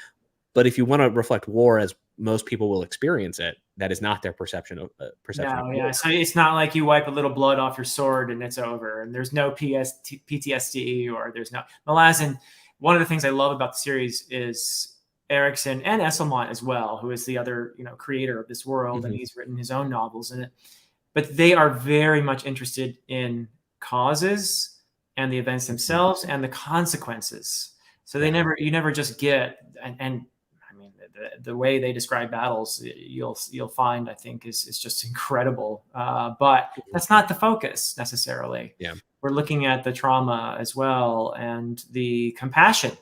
But if you want to reflect war as most people will experience it, that is not their perception of No, war. yeah. So it's not like you wipe a little blood off your sword and it's over, and there's no PTSD, or there's no Malazan. One of the things I love about the series is Erickson and Esselmont as well, who is the other creator of this world, and Mhm. he's written his own novels in it. But they are very much interested in causes and the events themselves and the consequences. So Yeah. you never just get and I mean the way they describe battles, you'll find, I think, is just incredible. But Mhm. that's not the focus necessarily. Yeah. We're looking at the trauma as well, and the compassion,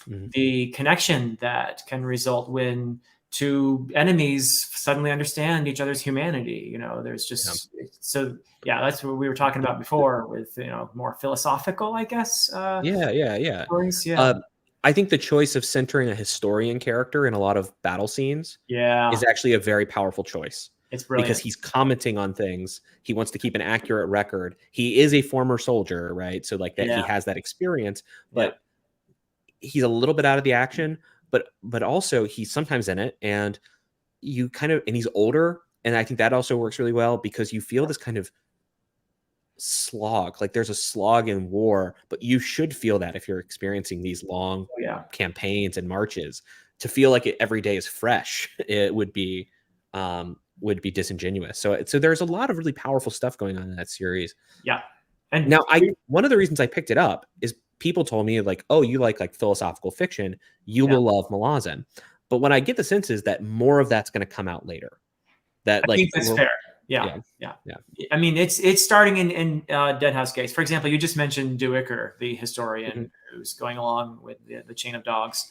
Mhm. the connection that can result when two enemies suddenly understand each other's humanity. There's Yeah. just so yeah, that's what we were talking about before with more philosophical, I guess, Yeah, yeah, yeah. stories. Yeah, Um, I think the choice of centering a historian character in a lot of battle scenes yeah, is actually a very powerful choice, it's because brilliant. he's commenting on things. He wants to keep an accurate record. He is a former soldier, right? So like that he Yeah, has that experience, yeah, but he's a little bit out of the action, but also he's sometimes in it, and he's older, and I think that also works really well because you feel this kind of slog. Like there's a slog in war, but you should feel that if you're experiencing these long oh, yeah, campaigns and marches. To feel like every day is fresh, it would be disingenuous. So there's a lot of really powerful stuff going on in that series. yeah, and Now, I one of the reasons I picked it up is people told me like, "Oh, you like philosophical fiction, you yeah, will love Malazan." But what I get the sense is that more of that's going to come out later. That I think that's fair. Yeah, yeah, yeah. yeah. I mean, it's starting in Dead House Gates. For example, you just mentioned Dewicker, the Mhm. historian who's going along with the chain of dogs.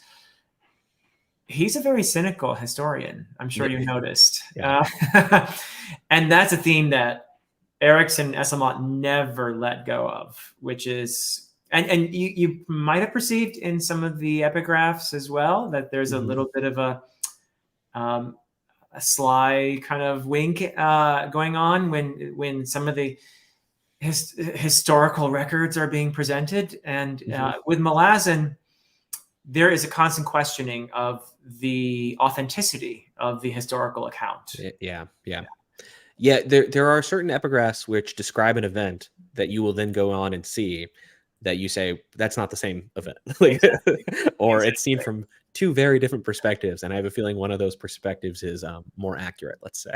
He's a very cynical historian. I'm sure Yeah, you noticed. yeah. And that's a theme that Erickson Esselmont never let go of, which is, and you might have perceived in some of the epigraphs as well that there's a Mhm. little bit of um, a sly kind of wink going on when some of the historical records are being presented. And Mhm. with Malazan, there is a constant questioning of the authenticity of the historical account. Yeah, yeah. Yeah, there are certain epigraphs which describe an event that you will then go on and see that you say that's not the same event, like, Exactly. or it's seen Exactly. from two very different perspectives, and I have a feeling one of those perspectives is more accurate. Let's say,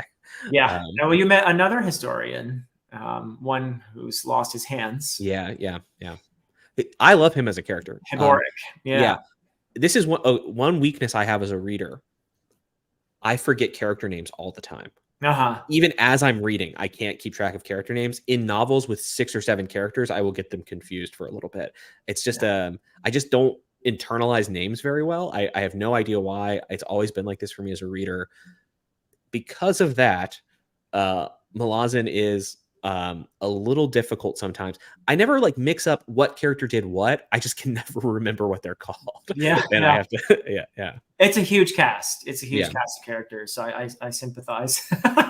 Yeah. um, Now, well, you met another historian, one who's lost his hands, yeah, yeah, yeah. I love him as a character. Heboric. Yeah. Yeah, this is one weakness I have as a reader. I forget character names all the time. Uh huh. Even as I'm reading, I can't keep track of character names. In novels with 6 or 7 characters, I will get them confused for a little bit. It's just Yeah. I just don't internalize names very well. I have no idea why. It's always been like this for me as a reader. Because of that, Malazan is a little difficult sometimes. I never like mix up what character did what. I just can never remember what they're called. Yeah. And I Yeah. have to yeah, yeah. It's a huge cast. It's a huge Yeah. cast of characters. So I sympathize.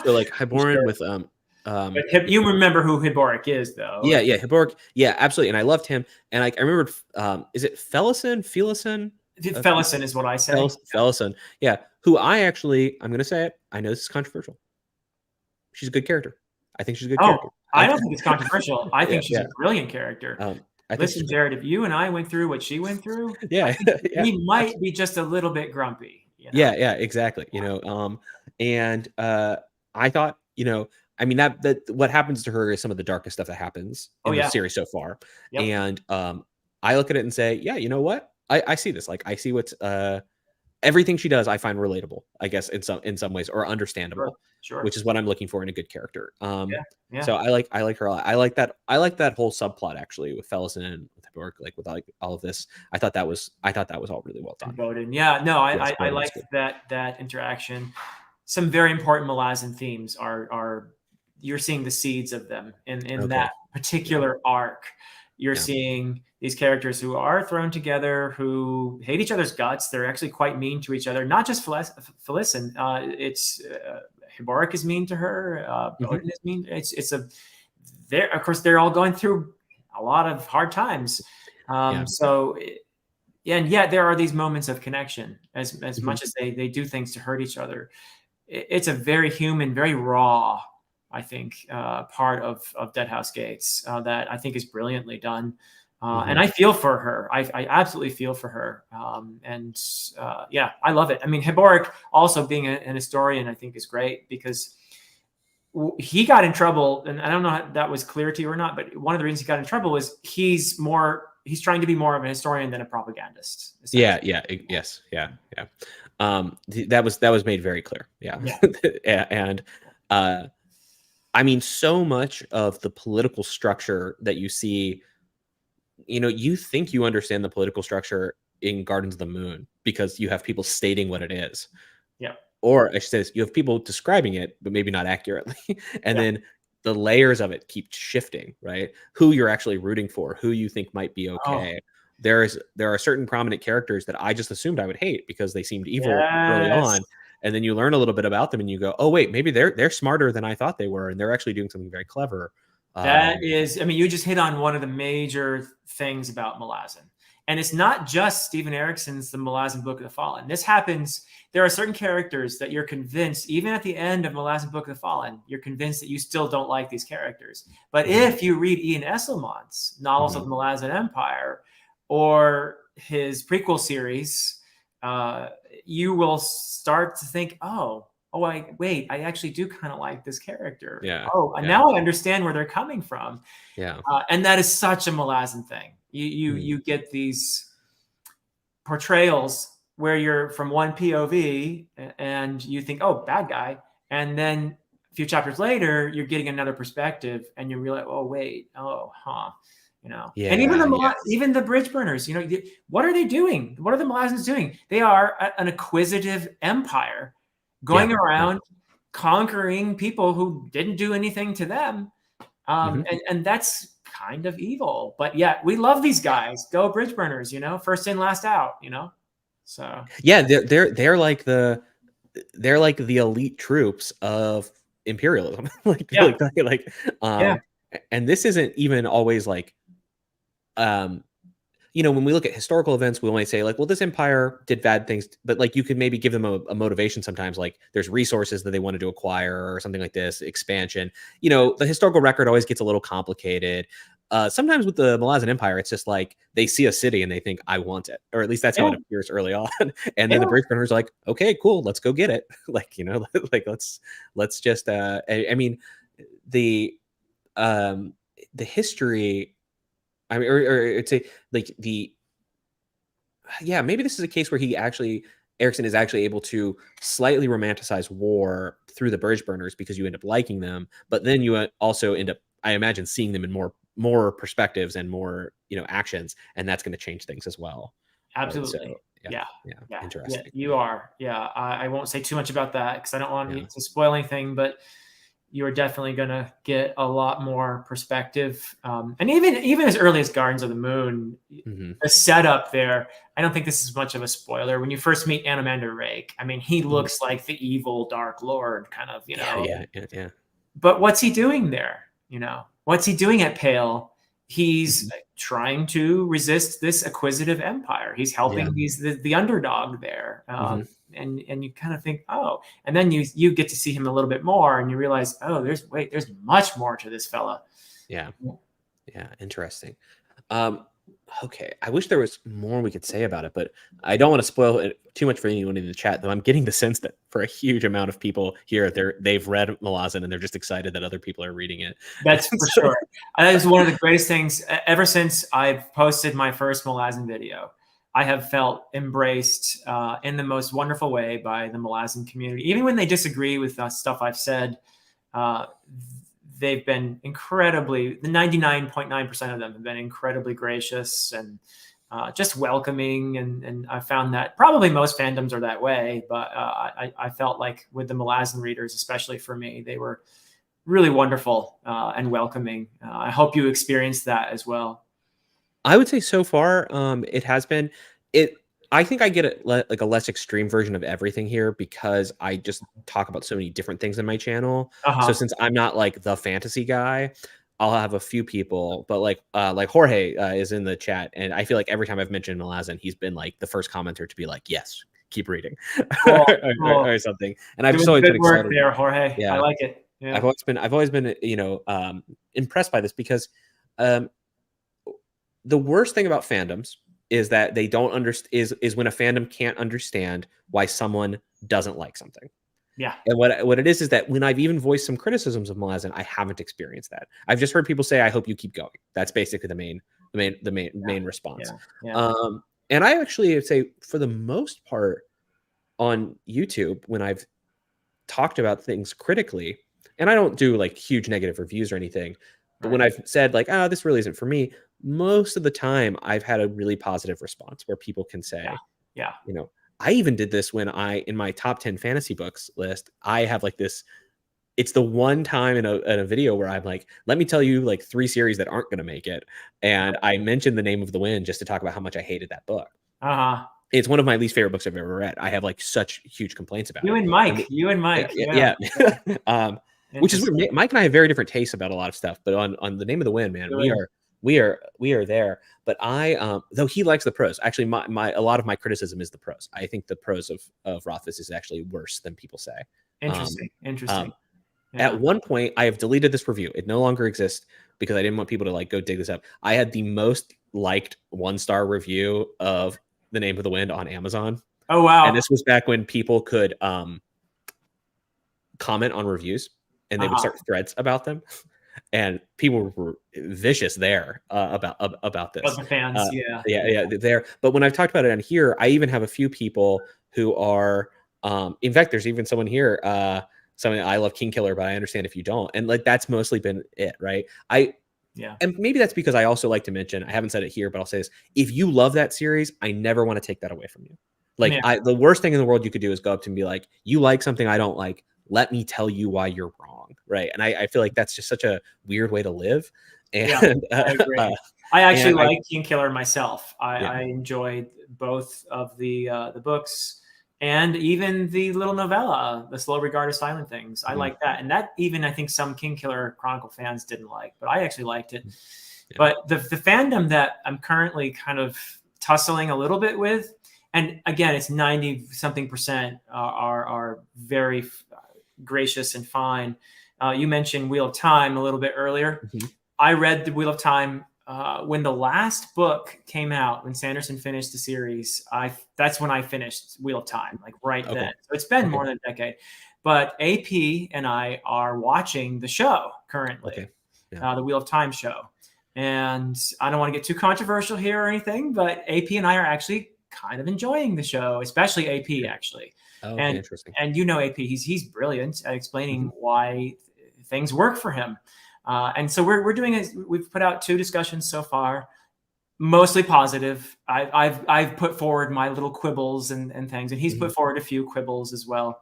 So like For Hiboran sure. with But um You remember who Hiboric is, though. yeah, yeah, Hiborg. Yeah, absolutely. And I loved him. And I remembered, is it Felison? Fellison is what I say. Felison. Yeah, who I'm going to say it. I know this is controversial. She's a good character. I think she's a good Oh, character. I don't think it's controversial. I Yeah, think she's a yeah. brilliant character. I think she's Listen, great. Jared, if you and I went through what she went through, I Yeah, think yeah, we might be just a little bit grumpy, yeah, exactly. And I thought, I mean that what happens to her is some of the darkest stuff that happens Oh, in the yeah. series so far. Yep. And I look at it and say, yeah, you know what? I see this. Like I see what's everything she does I find relatable, I guess in some ways, or Sure. understandable, Sure. which is what I'm looking for in a good character. Yeah. Yeah. So I like her a lot. I like that whole subplot actually with Fellison and with Bork, like with all of this. I thought that was all really well And done. Bowden. Yeah. No, Yes, I Bowden was like good. that interaction. Some very important Malazan themes are you're seeing the seeds of them in Okay. that Yeah. particular arc. You're Yeah. seeing these characters who are thrown together, who hate each other's guts. They're actually quite mean to each other. Not just Felicin. It's Hiboric is mean to her. Mhm. Bowden is mean. It's a. They're of course they're all going through a lot of hard times. Yeah. So yeah, and yet there are these moments of connection as Mhm. much as they do things to hurt each other. It's a very human, very raw, I think, part of Dead House Gates that I think is brilliantly done. And Mhm. I feel for her. I absolutely feel for her. And yeah, I love it. I mean, Hiboric also being an historian, I think, is great because he got in trouble, and I don't know if that was clear to you or not, but one of the reasons he got in trouble was he's trying to be more of a historian than a propagandist, Yeah, essentially. yeah, yes, yeah, yeah. That was made very clear. Yeah. Yeah. And uh I mean so much of the political structure that you see, you think you understand the political structure in Gardens of the Moon because you have people stating what it is. Yeah. Or I should say this, you have people describing it, but maybe not accurately. And Yeah. then the layers of it keep shifting, right? Who you're actually rooting for, who you think might be Oh, okay. There are certain prominent characters that I just assumed I would hate because they seemed evil early yes. on. And then you learn a little bit about them and you go, oh wait, maybe they're smarter than I thought they were, and they're actually doing something very clever. That Um, is, I mean, you just hit on one of the major things about Malazan. And it's not just Stephen Erickson's The Malazan Book of the Fallen. This happens, there are certain characters that you're convinced, even at the end of Malazan Book of the Fallen, you're convinced that you still don't like these characters. But mhm, if you read Ian Esselmont's novels of mhm. the Malazan Empire or his prequel series, uh, you will start to think, oh, wait, I actually do kind of like this character. Yeah, Oh, and yeah, now I understand where they're coming from. yeah. And that is such a Malazan thing. Mm, You get these portrayals where you're from one POV and you think, oh, bad guy, and then a few chapters later, you're getting another perspective, and you realize, oh, wait, oh, huh, And even yeah, yeah. even the bridge burners, what are they doing? What are the Malazans doing? They are an acquisitive empire Yeah. going Yeah. around conquering people who didn't do anything to them, Mhm. and that's kind of evil. But yeah, we love these guys. Go bridge burners, first in, last out, So Yeah, they're like the elite troops of imperialism. like yeah, like like yeah, and this isn't even always like um when we look at historical events, we only say like, well, this empire did bad things, but like you could maybe give them a motivation sometimes, like there's resources that they wanted to acquire or something like this, expansion. The historical record always gets a little complicated. Sometimes with the Malazan Empire, it's just like they see a city and they think, I want it. Or at least that's how yeah, it appears early on. And then the yeah. bridge burners are like, okay, cool, let's go get it. like, like let's just I mean, the um the history, I mean, or it's a like the yeah, maybe this is a case where Erickson is actually able to slightly romanticize war through the bridge burners because you end up liking them, but then you also end up, I imagine, seeing them in more perspectives and more actions, and that's going to change things as well, right? Absolutely. So yeah, Yeah. yeah, Yeah. interesting. You are. Yeah. I won't say too much about that because I don't want Yeah, to spoil anything, but you are definitely going to get a lot more perspective. And even as early as Gardens of the Moon, hmm the setup there, I don't think this is much of a spoiler. When you first meet Anomander Rake, I mean, he hmm looks like the evil Dark Lord kind of, yeah, yeah, yeah, yeah. but what's he doing there? What's he doing at Pale? hmm He's trying to resist this acquisitive empire. He's Yeah. helping the underdog there, hmm and you kind of think, oh, and then you get to see him a little bit more, and you realize, oh, there's much more to this fella. Yeah. Yeah, interesting. Um, okay, I wish there was more we could say about it, but I don't want to spoil it too much for anyone in the chat. Though I'm getting the sense that for a huge amount of people here, they've read Malazan and they're just excited that other people are reading it. That's for So, sure. That is one of the greatest things. Ever since I've posted my first Malazan video, I have felt embraced in the most wonderful way by the Malazan community. Even when they disagree with stuff I've said, uh, they've been incredibly, the 99.9% of them have been incredibly gracious and just welcoming. And I found that probably most fandoms are that way, but I felt like with the Malazan readers, especially for me, they were really wonderful and welcoming. I hope you experienced that as well. I would say so far, it has been it. I think I get like a less extreme version of everything here because I just talk about so many different things in my channel. So Uh-huh. since I'm not like the fantasy guy, I'll have a few people, but like Jorge is in the chat, and I feel like every time I've mentioned Malazan, he's been like the first commenter to be like, "Yes, keep reading," Cool. Cool. or something. And I've just Doing always good been work excited. there, Jorge. I Yeah, like it. Yeah. I've always been impressed by this because um, the worst thing about fandoms is that they don't understand is when a fandom can't understand why someone doesn't like something. Yeah. And what it is that when I've even voiced some criticisms of Malazan, I haven't experienced that. I've just heard people say, "I hope you keep going." That's basically main response. Yeah. Yeah. And I actually would say, for the most part, on YouTube, when I've talked about things critically, and I don't do like huge negative reviews or anything, but when Right. I've said like, "Oh, this really isn't for me," most of the time I've had a really positive response where people can Yeah. say, Yeah. you know, I even did this when in my top 10 fantasy books list, I have like this. It's the one time in a video where I'm like, let me tell you like 3 series that aren't going to make it. And I mentioned The Name of the Wind just to talk about how much I hated that book. Uh-huh. It's one of my least favorite books I've ever read. I have like such huge complaints about You it. and And Mike. You and Mike. Yeah. yeah. Which is Interesting. weird. Mike and I have very different tastes about a lot of stuff, but on The Name of the Wind, man, Really. we are there. But I though he likes the prose. Actually, my a lot of my criticism is the prose. I think the prose of Rothfuss is actually worse than people say. Um, Interesting. Interesting. um, Yeah. at one point, I have deleted this review. It no longer exists because I didn't want people to like go dig this up. I had the most liked 1-star review of The Name of the Wind on Amazon, Oh, and wow. this was back when people could comment on reviews and they would Uh-huh. start threads about them, and people were vicious there about Of this. the fans. Yeah. Yeah, there. But when I've talked about it on here, I even have a few people who are. In fact, there's even someone here. Someone, I love King Killer, but I understand if you don't, and like that's mostly been it, right? Yeah. And maybe that's because I also like to mention, I haven't said it here, but I'll say this: if you love that series, I never want to take that away from you. Like, Yeah. the worst thing in the world you could do is go up to me and be like, "You like something I don't like. Let me tell you why you're wrong." Right? And I feel like that's just such a weird way to live. Yeah. And I agree. I actually and I like King Killer myself. yeah. I enjoyed both of the books and even the little novella, The Slow Regard of Silent Things. I Mhm. like that. And that even I think some King Killer Chronicle fans didn't like, but I actually liked it. Yeah. But the fandom that I'm currently kind of tussling a little bit with, and again, it's 90 something percent are very gracious and fine. You mentioned Wheel of Time a little bit earlier. Mhm. I read the Wheel of Time when the last book came out. When Sanderson finished the series, that's when I finished Wheel of Time, like right Okay. then. So it's been Okay. more than a decade. But AP and I are watching the show currently, Okay. Yeah. the Wheel of Time show. And I don't want to get too controversial here or anything, but AP and I are actually kind of enjoying the show, especially AP actually. Oh, okay. And Interesting. and you know AP, he's brilliant at explaining Mhm. why things work for him. And so we're doing it. We've put out 2 discussions so far, mostly positive. I've put forward my little quibbles and things, and he's Mhm. put forward a few quibbles as well.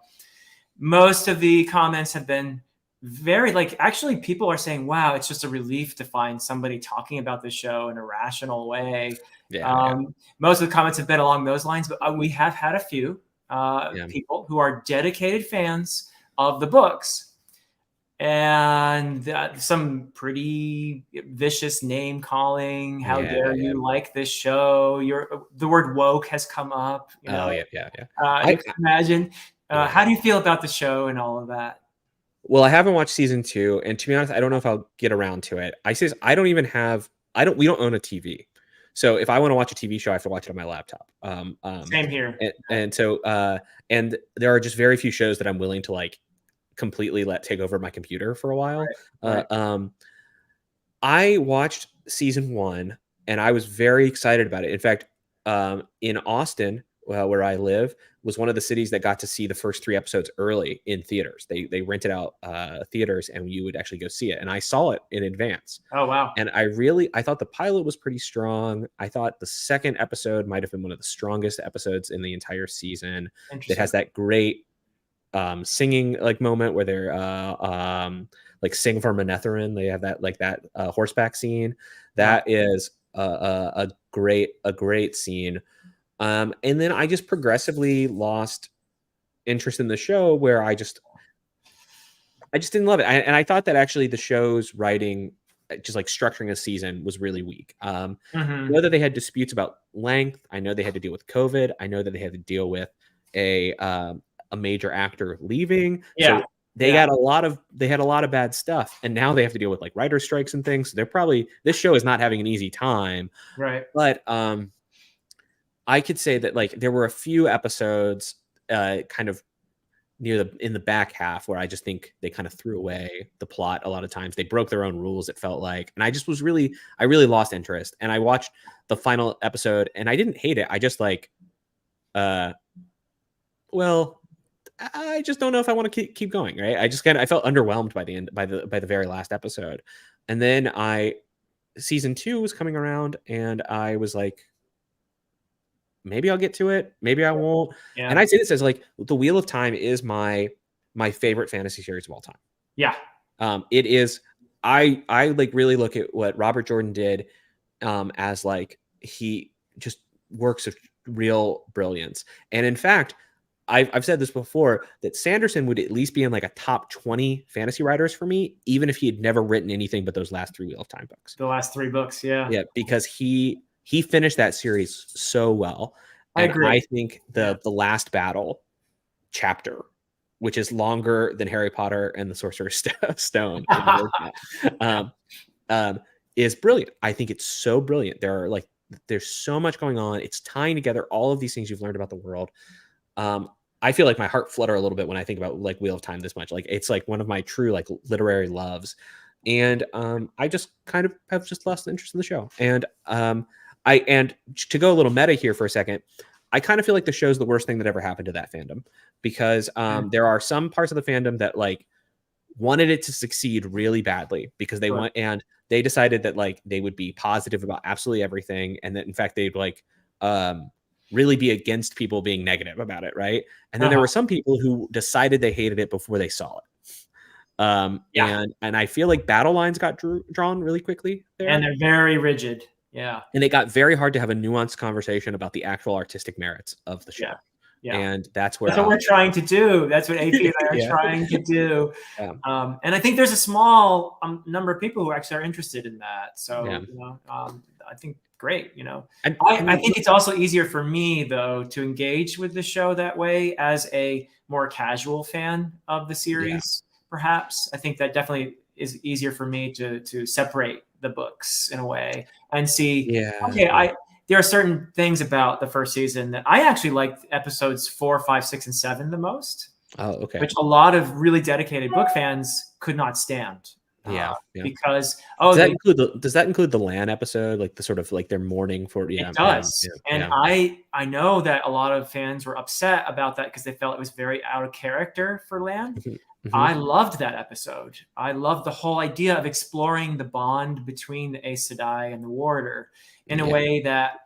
Most of the comments have been very like actually people are saying, wow, it's just a relief to find somebody talking about the show in a rational way. Yeah. Yeah. Most of the comments have been along those lines, but we have had a few Yeah. people who are dedicated fans of the books and some pretty vicious name calling. How Yeah. dare Yeah. you like this show? The word woke has come up. Oh, yeah. Yeah. Yeah. You can imagine. Yeah. How do you feel about the show and all of that? Well, I haven't watched season 2, and to be honest, I don't know if I'll get around to it. I don't even have we don't own a TV. So if I want to watch a TV show, I have to watch it on my laptop. Same here. And so and there are just very few shows that I'm willing to like completely let take over my computer for a while. Right. I watched season 1 and I was very excited about it. In fact, in Austin, where I live, was one of the cities that got to see the first 3 episodes early in theaters. They rented out theaters and you would actually go see it. And I saw it in advance. Oh, wow. And I thought the pilot was pretty strong. I thought the second episode might have been one of the strongest episodes in the entire season. It has that great singing like moment where they're like sing for Manetheren. They have that horseback scene. That is a great scene. And then I just progressively lost interest in the show where I just didn't love it. And I thought that actually the show's writing, just like structuring a season, was really weak. I know that they had disputes about length. I know they had to deal with COVID. I know that they had to deal with a major actor leaving. Yeah. So they had a lot of bad stuff. And now they have to deal with like writer strikes and things. So this show is not having an easy time. Right. But I could say that like there were a few episodes kind of in the back half where I just think they kind of threw away the plot a lot of times. They broke their own rules, it felt like. And I really lost interest. And I watched the final episode and I didn't hate it. I just like, well, I just don't know if I want to keep going, right? I felt underwhelmed by the end, by the very last episode. And then season 2 was coming around and I was like, maybe I'll get to it. Maybe I won't. Yeah. And I say this as like the Wheel of Time is my favorite fantasy series of all time. Yeah. It is. I like really look at what Robert Jordan did as like he just works of real brilliance. And in fact, I've said this before that Sanderson would at least be in like a top 20 fantasy writers for me, even if he had never written anything but those last 3 Wheel of Time books. The last 3 books, yeah. Yeah, because he finished that series so well. And I agree. I think the last battle chapter, which is longer than Harry Potter and the Sorcerer's Stone, is brilliant. I think it's so brilliant. There's so much going on. It's tying together all of these things you've learned about the world. I feel like my heart flutter a little bit when I think about like Wheel of Time this much. Like it's like one of my true like literary loves. And I just kind of have just lost interest in the show. And and to go a little meta here for a second, I kind of feel like the show's the worst thing that ever happened to that fandom, because there are some parts of the fandom that like wanted it to succeed really badly because they want, and they decided that like they would be positive about absolutely everything, and that in fact they'd like really be against people being negative about it, right? And then there were some people who decided they hated it before they saw it. And I feel like battle lines got drawn really quickly there. And they're very rigid. Yeah. And it got very hard to have a nuanced conversation about the actual artistic merits of the show. Yeah. And that's what we're trying to do. That's what AP and I are trying to do. Yeah. And I think there's a small number of people who actually are interested in that. So, you know, I think great, you know. And I think it's also easier for me, though, to engage with the show that way as a more casual fan of the series, perhaps. I think that definitely is easier for me to separate the books in a way and see, there are certain things about the first season that I actually liked episodes 4, 5, 6, and 7 the most. Oh, okay. Which a lot of really dedicated book fans could not stand. Because does that include the Lan episode, like the sort of like their mourning for? Yeah, it does. I know that a lot of fans were upset about that because they felt it was very out of character for Lan. I loved that episode. I loved the whole idea of exploring the bond between the Aes Sedai and the Warder in a way that,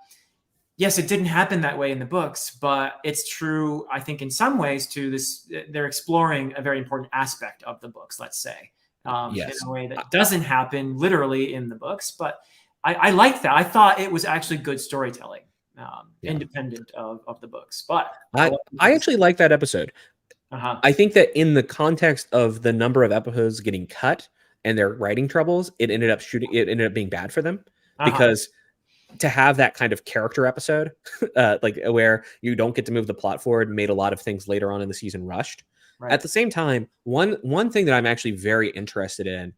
yes, it didn't happen that way in the books, but it's true, I think, in some ways to this. They're exploring a very important aspect of the books, let's say, in a way that doesn't happen literally in the books. But I like that. I thought it was actually good storytelling, independent of the books. But I actually like that episode. I think that in the context of the number of episodes getting cut and their writing troubles, it ended up being bad for them, because to have that kind of character episode, like where you don't get to move the plot forward, made a lot of things later on in the season rushed. Right. At the same time, one thing that I'm actually very interested in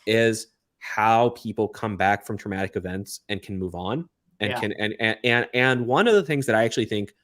is how people come back from traumatic events and can move on and Yeah. can and one of the things that I actually think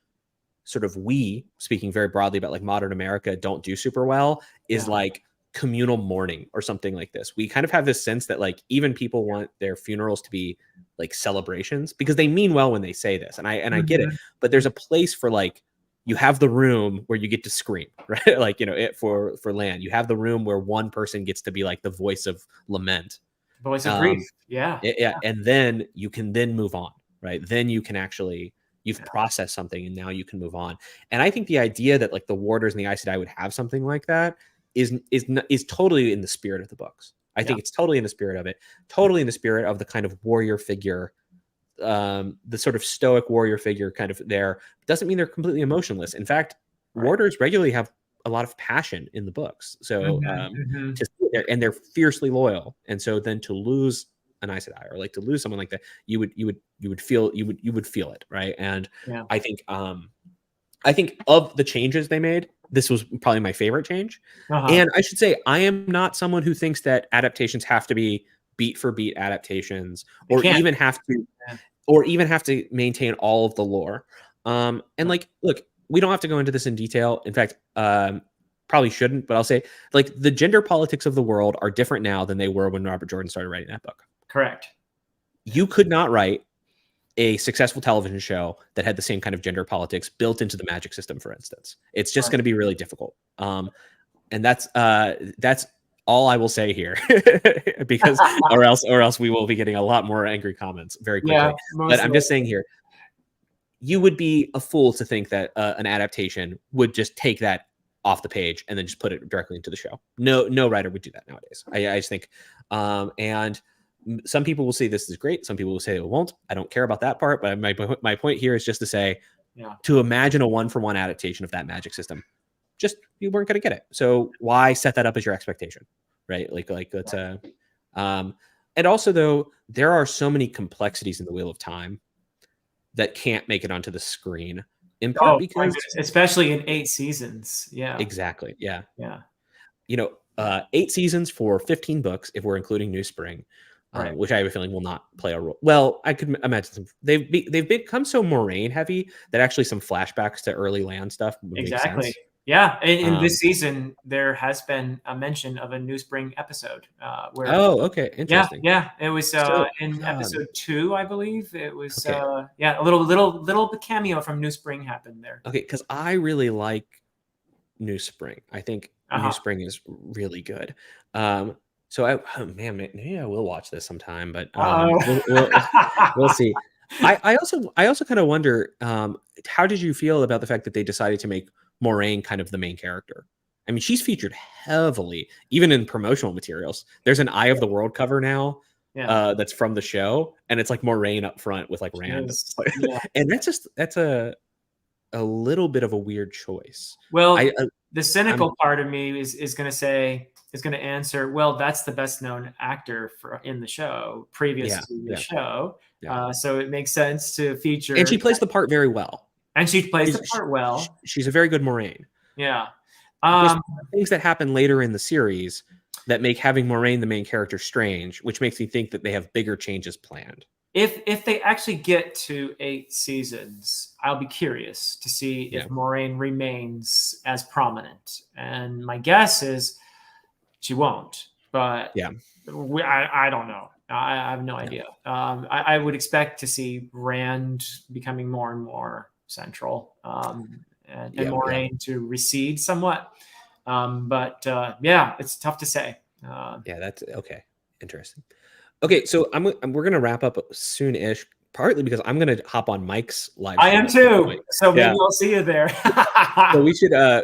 sort of we, speaking very broadly about like modern America, don't do super well is Yeah. like communal mourning or something like this. We kind of have this sense that like even people want their funerals to be like celebrations because they mean well when they say this, and I get it, Mhm. but there's a place for like you have the room where you get to scream, right? Like, you know, it for land. You have the room where one person gets to be like the voice of lament. Voice of grief. Um, Yeah. yeah, and then you can then move on, right? Then you can actually you've processed something and now you can move on. And I think the idea that like the Warders and the Aes Sedai would have something like that is totally in the spirit of the books. I Yeah. think it's totally in the spirit of it, totally in the spirit of the kind of warrior figure, the sort of stoic warrior figure kind of there. Doesn't mean they're completely emotionless. In fact, Right. Warders regularly have a lot of passion in the books. So Mhm. to sit there, and they're fiercely loyal. And so then to lose an Aes Sedai or like to lose someone like that, you would feel it, right? And Yeah. I think of the changes they made, this was probably my favorite change. Uh-huh. And I should say, I am not someone who thinks that adaptations have to be beat for beat adaptations, They or can't. even have to, Yeah. maintain all of the lore. And like, look, we don't have to go into this in detail. In fact, probably shouldn't, but I'll say, like, the gender politics of the world are different now than they were when Robert Jordan started writing that book. Correct. You could not write a successful television show that had the same kind of gender politics built into the magic system, for instance. It's just Right. going to be really difficult. And that's all I will say here, because or else we will be getting a lot more angry comments very quickly. Yeah. But I'm just saying here, you would be a fool to think that an adaptation would just take that off the page and then just put it directly into the show. No writer would do that nowadays. I just think, and some people will say this is great. Some people will say it won't. I don't care about that part. But my point here is just to say, to imagine a 1-for-1 adaptation of that magic system, just you weren't going to get it. So why set that up as your expectation, right? Like that's and also though there are so many complexities in the Wheel of Time that can't make it onto the screen, in part because especially in 8 seasons. Yeah. Exactly. Yeah. Yeah. 8 seasons for 15 books if we're including New Spring. Right. Which I have a feeling will not play a role. Well, I could imagine they've become so Moraine heavy that actually some flashbacks to early land stuff would make sense. Yeah. In this season, there has been a mention of a New Spring episode where. Oh, okay, interesting. Yeah. It was in episode 2, I believe. It was Okay. a little cameo from New Spring happened there. Okay, because I really like New Spring. I think New Spring is really good. So maybe I will watch this sometime, but we'll see. I also kind of wonder, how did you feel about the fact that they decided to make Moraine kind of the main character? I mean, she's featured heavily, even in promotional materials. There's an Eye of the World cover now, that's from the show, and it's like Moraine up front with like Rand, and that's a little bit of a weird choice. Well, the cynical part of me is going to answer, well, that's the best known actor in the show previous to the show. So it makes sense to feature. And she plays the part very well. She's a very good Moraine. Yeah. Things that happen later in the series that make having Moraine the main character strange, which makes me think that they have bigger changes planned. If they actually get to 8 seasons, I'll be curious to see if Moraine remains as prominent. And my guess is she won't. But I don't know. I have no idea. I would expect to see Rand becoming more and more central, and Moraine to recede somewhat. But it's tough to say. That's okay. Interesting. Okay, so we're gonna wrap up soon-ish, partly because I'm gonna hop on Mike's live. I am too. So maybe I'll see you there.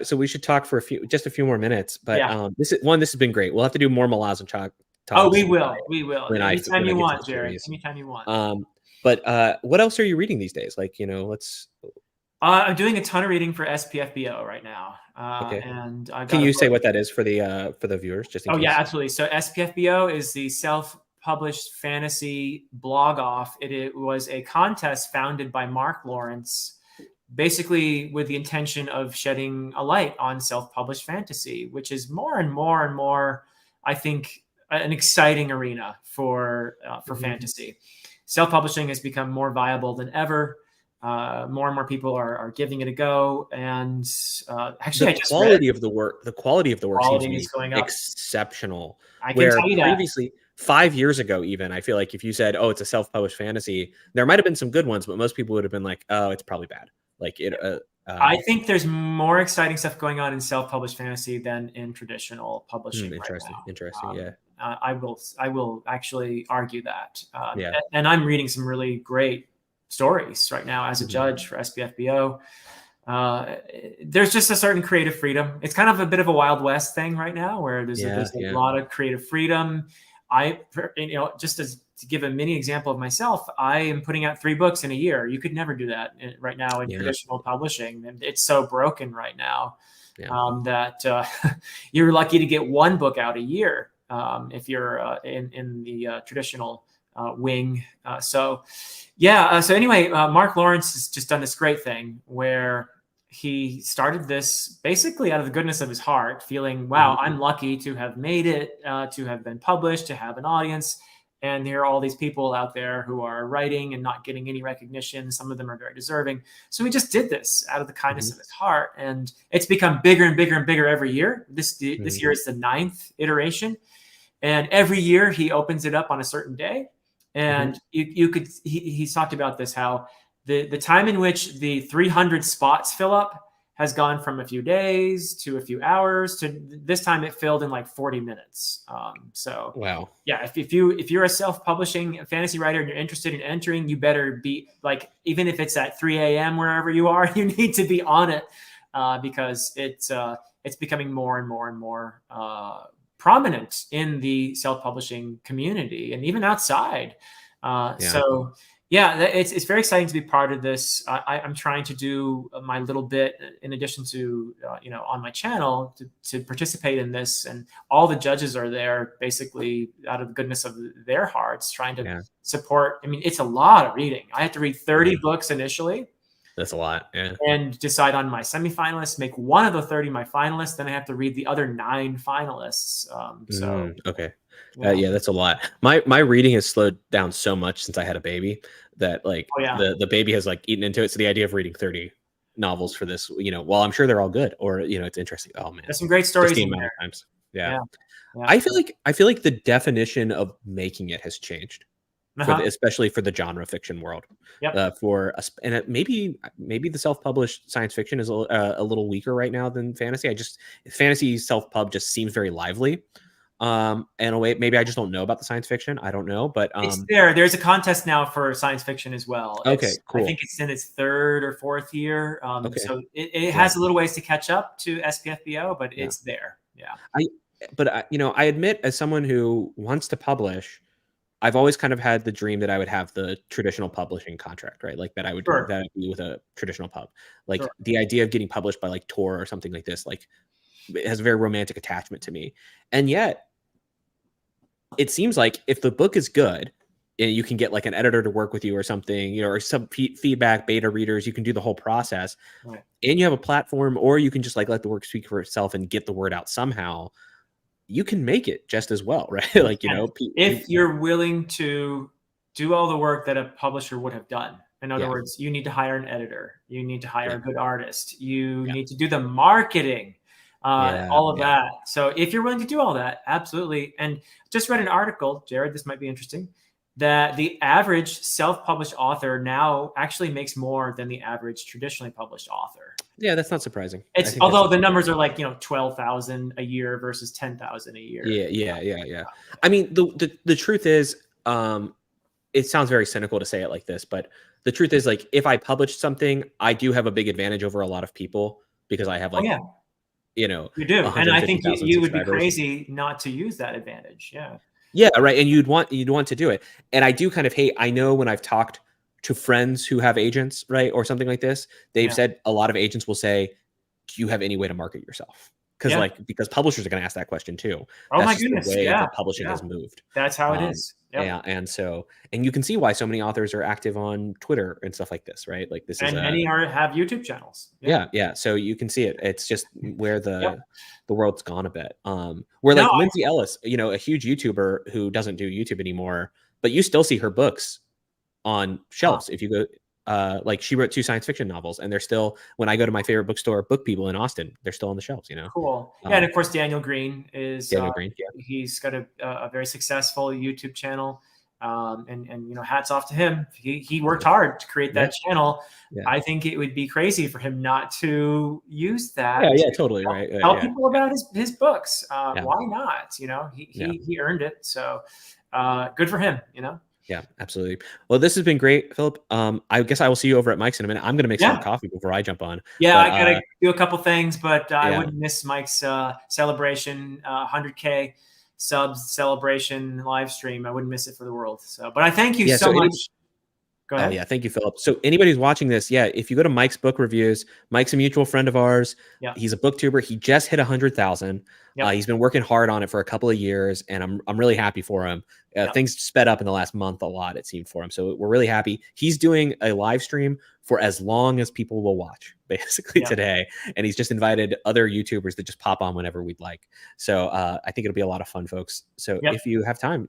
So we should talk for a few more minutes. But this has been great. We'll have to do more Malazan talk. Oh, we will. Anytime you want, Jerry. Anytime you want. But what else are you reading these days? Like, let's. I'm doing a ton of reading for SPFBO right now. Okay. And can you say what that is for the viewers? Just in case? Yeah, absolutely. So SPFBO is the self-published fantasy blog off. It was a contest founded by Mark Lawrence, basically with the intention of shedding a light on self-published fantasy, which is more and more, I think, an exciting arena for fantasy. Self-publishing has become more viable than ever. More and more people are giving it a go, and actually, the quality of the work seems to be going up. exceptional. I can Where tell you previously, 5 years ago, even I feel like if you said, "Oh, it's a self-published fantasy," there might have been some good ones, but most people would have been like, "Oh, it's probably bad." Like it. I think there's more exciting stuff going on in self-published fantasy than in traditional publishing right now. Interesting. Yeah. I will actually argue that. Yeah. And I'm reading some really great stories right now as a judge for SPFBO. There's just a certain creative freedom. It's kind of a bit of a Wild West thing right now, where there's a lot of creative freedom. Just to give a mini example of myself, I am putting out 3 books in a year. You could never do that right now in traditional publishing. And it's so broken right now that you're lucky to get 1 book out a year if you're in the traditional wing. So anyway, Mark Lawrence has just done this great thing where he started this basically out of the goodness of his heart, feeling, wow, I'm lucky to have made it, to have been published, to have an audience. And there are all these people out there who are writing and not getting any recognition. Some of them are very deserving. So he just did this out of the kindness of his heart. And it's become bigger and bigger and bigger every year. This year is the 9th iteration. And every year he opens it up on a certain day. And he's talked about this, how the time in which the 300 spots fill up has gone from a few days to a few hours to this time it filled in like 40 minutes. Wow. Yeah, if you're a self-publishing fantasy writer and you're interested in entering, you better be like, even if it's at 3 a.m. wherever you are, you need to be on it because it's becoming more and more and more prominent in the self-publishing community and even outside. It's very exciting to be part of this. I'm trying to do my little bit in addition to, on my channel to participate in this. And all the judges are there basically out of the goodness of their hearts, trying to support. I mean, it's a lot of reading. I had to read 30 books initially. That's a lot. Yeah. And decide on my semifinalists, make one of the 30 my finalists. Then I have to read the other 9 finalists. Okay. That's a lot. My reading has slowed down so much since I had a baby that the baby has like eaten into it. So the idea of reading 30 novels for this, while I'm sure they're all good or, it's interesting. Oh man. There's some great stories in there. times. Yeah. I feel like the definition of making it has changed. Especially for the genre fiction world. Maybe the self-published science fiction is a little weaker right now than fantasy. Fantasy self-pub just seems very lively. In a way, maybe I just don't know about the science fiction. I don't know, but it's there's a contest now for science fiction as well. Okay, cool. I think it's in its 3rd or 4th year. So it has a little ways to catch up to SPFBO, but it's there. Yeah. I admit, as someone who wants to publish, I've always kind of had the dream that I would have the traditional publishing contract, right? Like that I would that I'd be with a traditional pub. Like the idea of getting published by like Tor or something like this, like it has a very romantic attachment to me. And yet it seems like if the book is good and you can get like an editor to work with you or something, or some feedback, beta readers, you can do the whole process and you have a platform, or you can just like let the work speak for itself and get the word out somehow. You can make it just as well, right? If you're willing to do all the work that a publisher would have done. In other words, you need to hire an editor. You need to hire a good artist. You need to do the marketing, all of that. So if you're willing to do all that, absolutely. And just read an article, Jared, this might be interesting, that the average self-published author now actually makes more than the average traditionally published author. Yeah, that's not surprising. Although the numbers are like 12,000 a year versus 10,000 a year. Yeah. I mean, the truth is, it sounds very cynical to say it like this, but the truth is, like, if I publish something, I do have a big advantage over a lot of people because I have you do, and I think you would be crazy not to use that advantage. Yeah, right. And you'd want to do it. And I do kind of hate. I know when I've talked to friends who have agents, right, or something like this, they've said a lot of agents will say, "Do you have any way to market yourself?" because because publishers are going to ask that question too. Oh That's my just the goodness. way Yeah. that publishing Yeah. has moved. That's how it is. Yep. Yeah, and you can see why so many authors are active on Twitter and stuff like this, right? Like this is And a many have YouTube channels. yeah. So you can see it. It's just where Yep. the world's gone a bit. Where No, like Lindsay Ellis, a huge YouTuber who doesn't do YouTube anymore, but you still see her books on shelves. If you go, like she wrote 2 science fiction novels, and they're still, when I go to my favorite bookstore, Book People in Austin, they're still on the shelves. Cool. Yeah, and of course Daniel Green is Daniel Green. Yeah. he's got a very successful YouTube channel. And hats off to him. He worked hard to create that channel. Yeah. I think it would be crazy for him not to use that. Yeah, totally right. Tell people about his books. Yeah. Why not? He earned it. So good for him. Yeah, absolutely. Well, this has been great, Philip. I guess I will see you over at Mike's in a minute. I'm going to make some coffee before I jump on. Yeah, I got to do a couple things, but I wouldn't miss Mike's celebration, 100K subs celebration live stream. I wouldn't miss it for the world. So, but I thank you so much. Go ahead. Oh yeah, thank you, Philip. So anybody who's watching this, if you go to Mike's book reviews, Mike's a mutual friend of ours. Yeah. He's a booktuber. He just hit 100,000. He's been working hard on it for a couple of years, and I'm really happy for him. Things sped up in the last month a lot, it seemed, for him. So we're really happy. He's doing a live stream for as long as people will watch, basically today. And he's just invited other YouTubers to just pop on whenever we'd like. So I think it'll be a lot of fun, folks. So if you have time,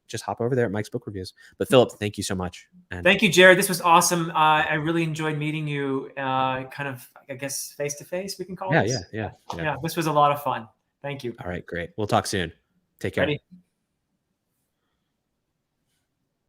just hop over there at Mike's Book Reviews. But Philip, thank you so much. And thank you, Jared. This was awesome. I really enjoyed meeting you, kind of, I guess, face to face, we can call it. Yeah. This was a lot of fun. Thank you. All right, great. We'll talk soon. Take care. Ready?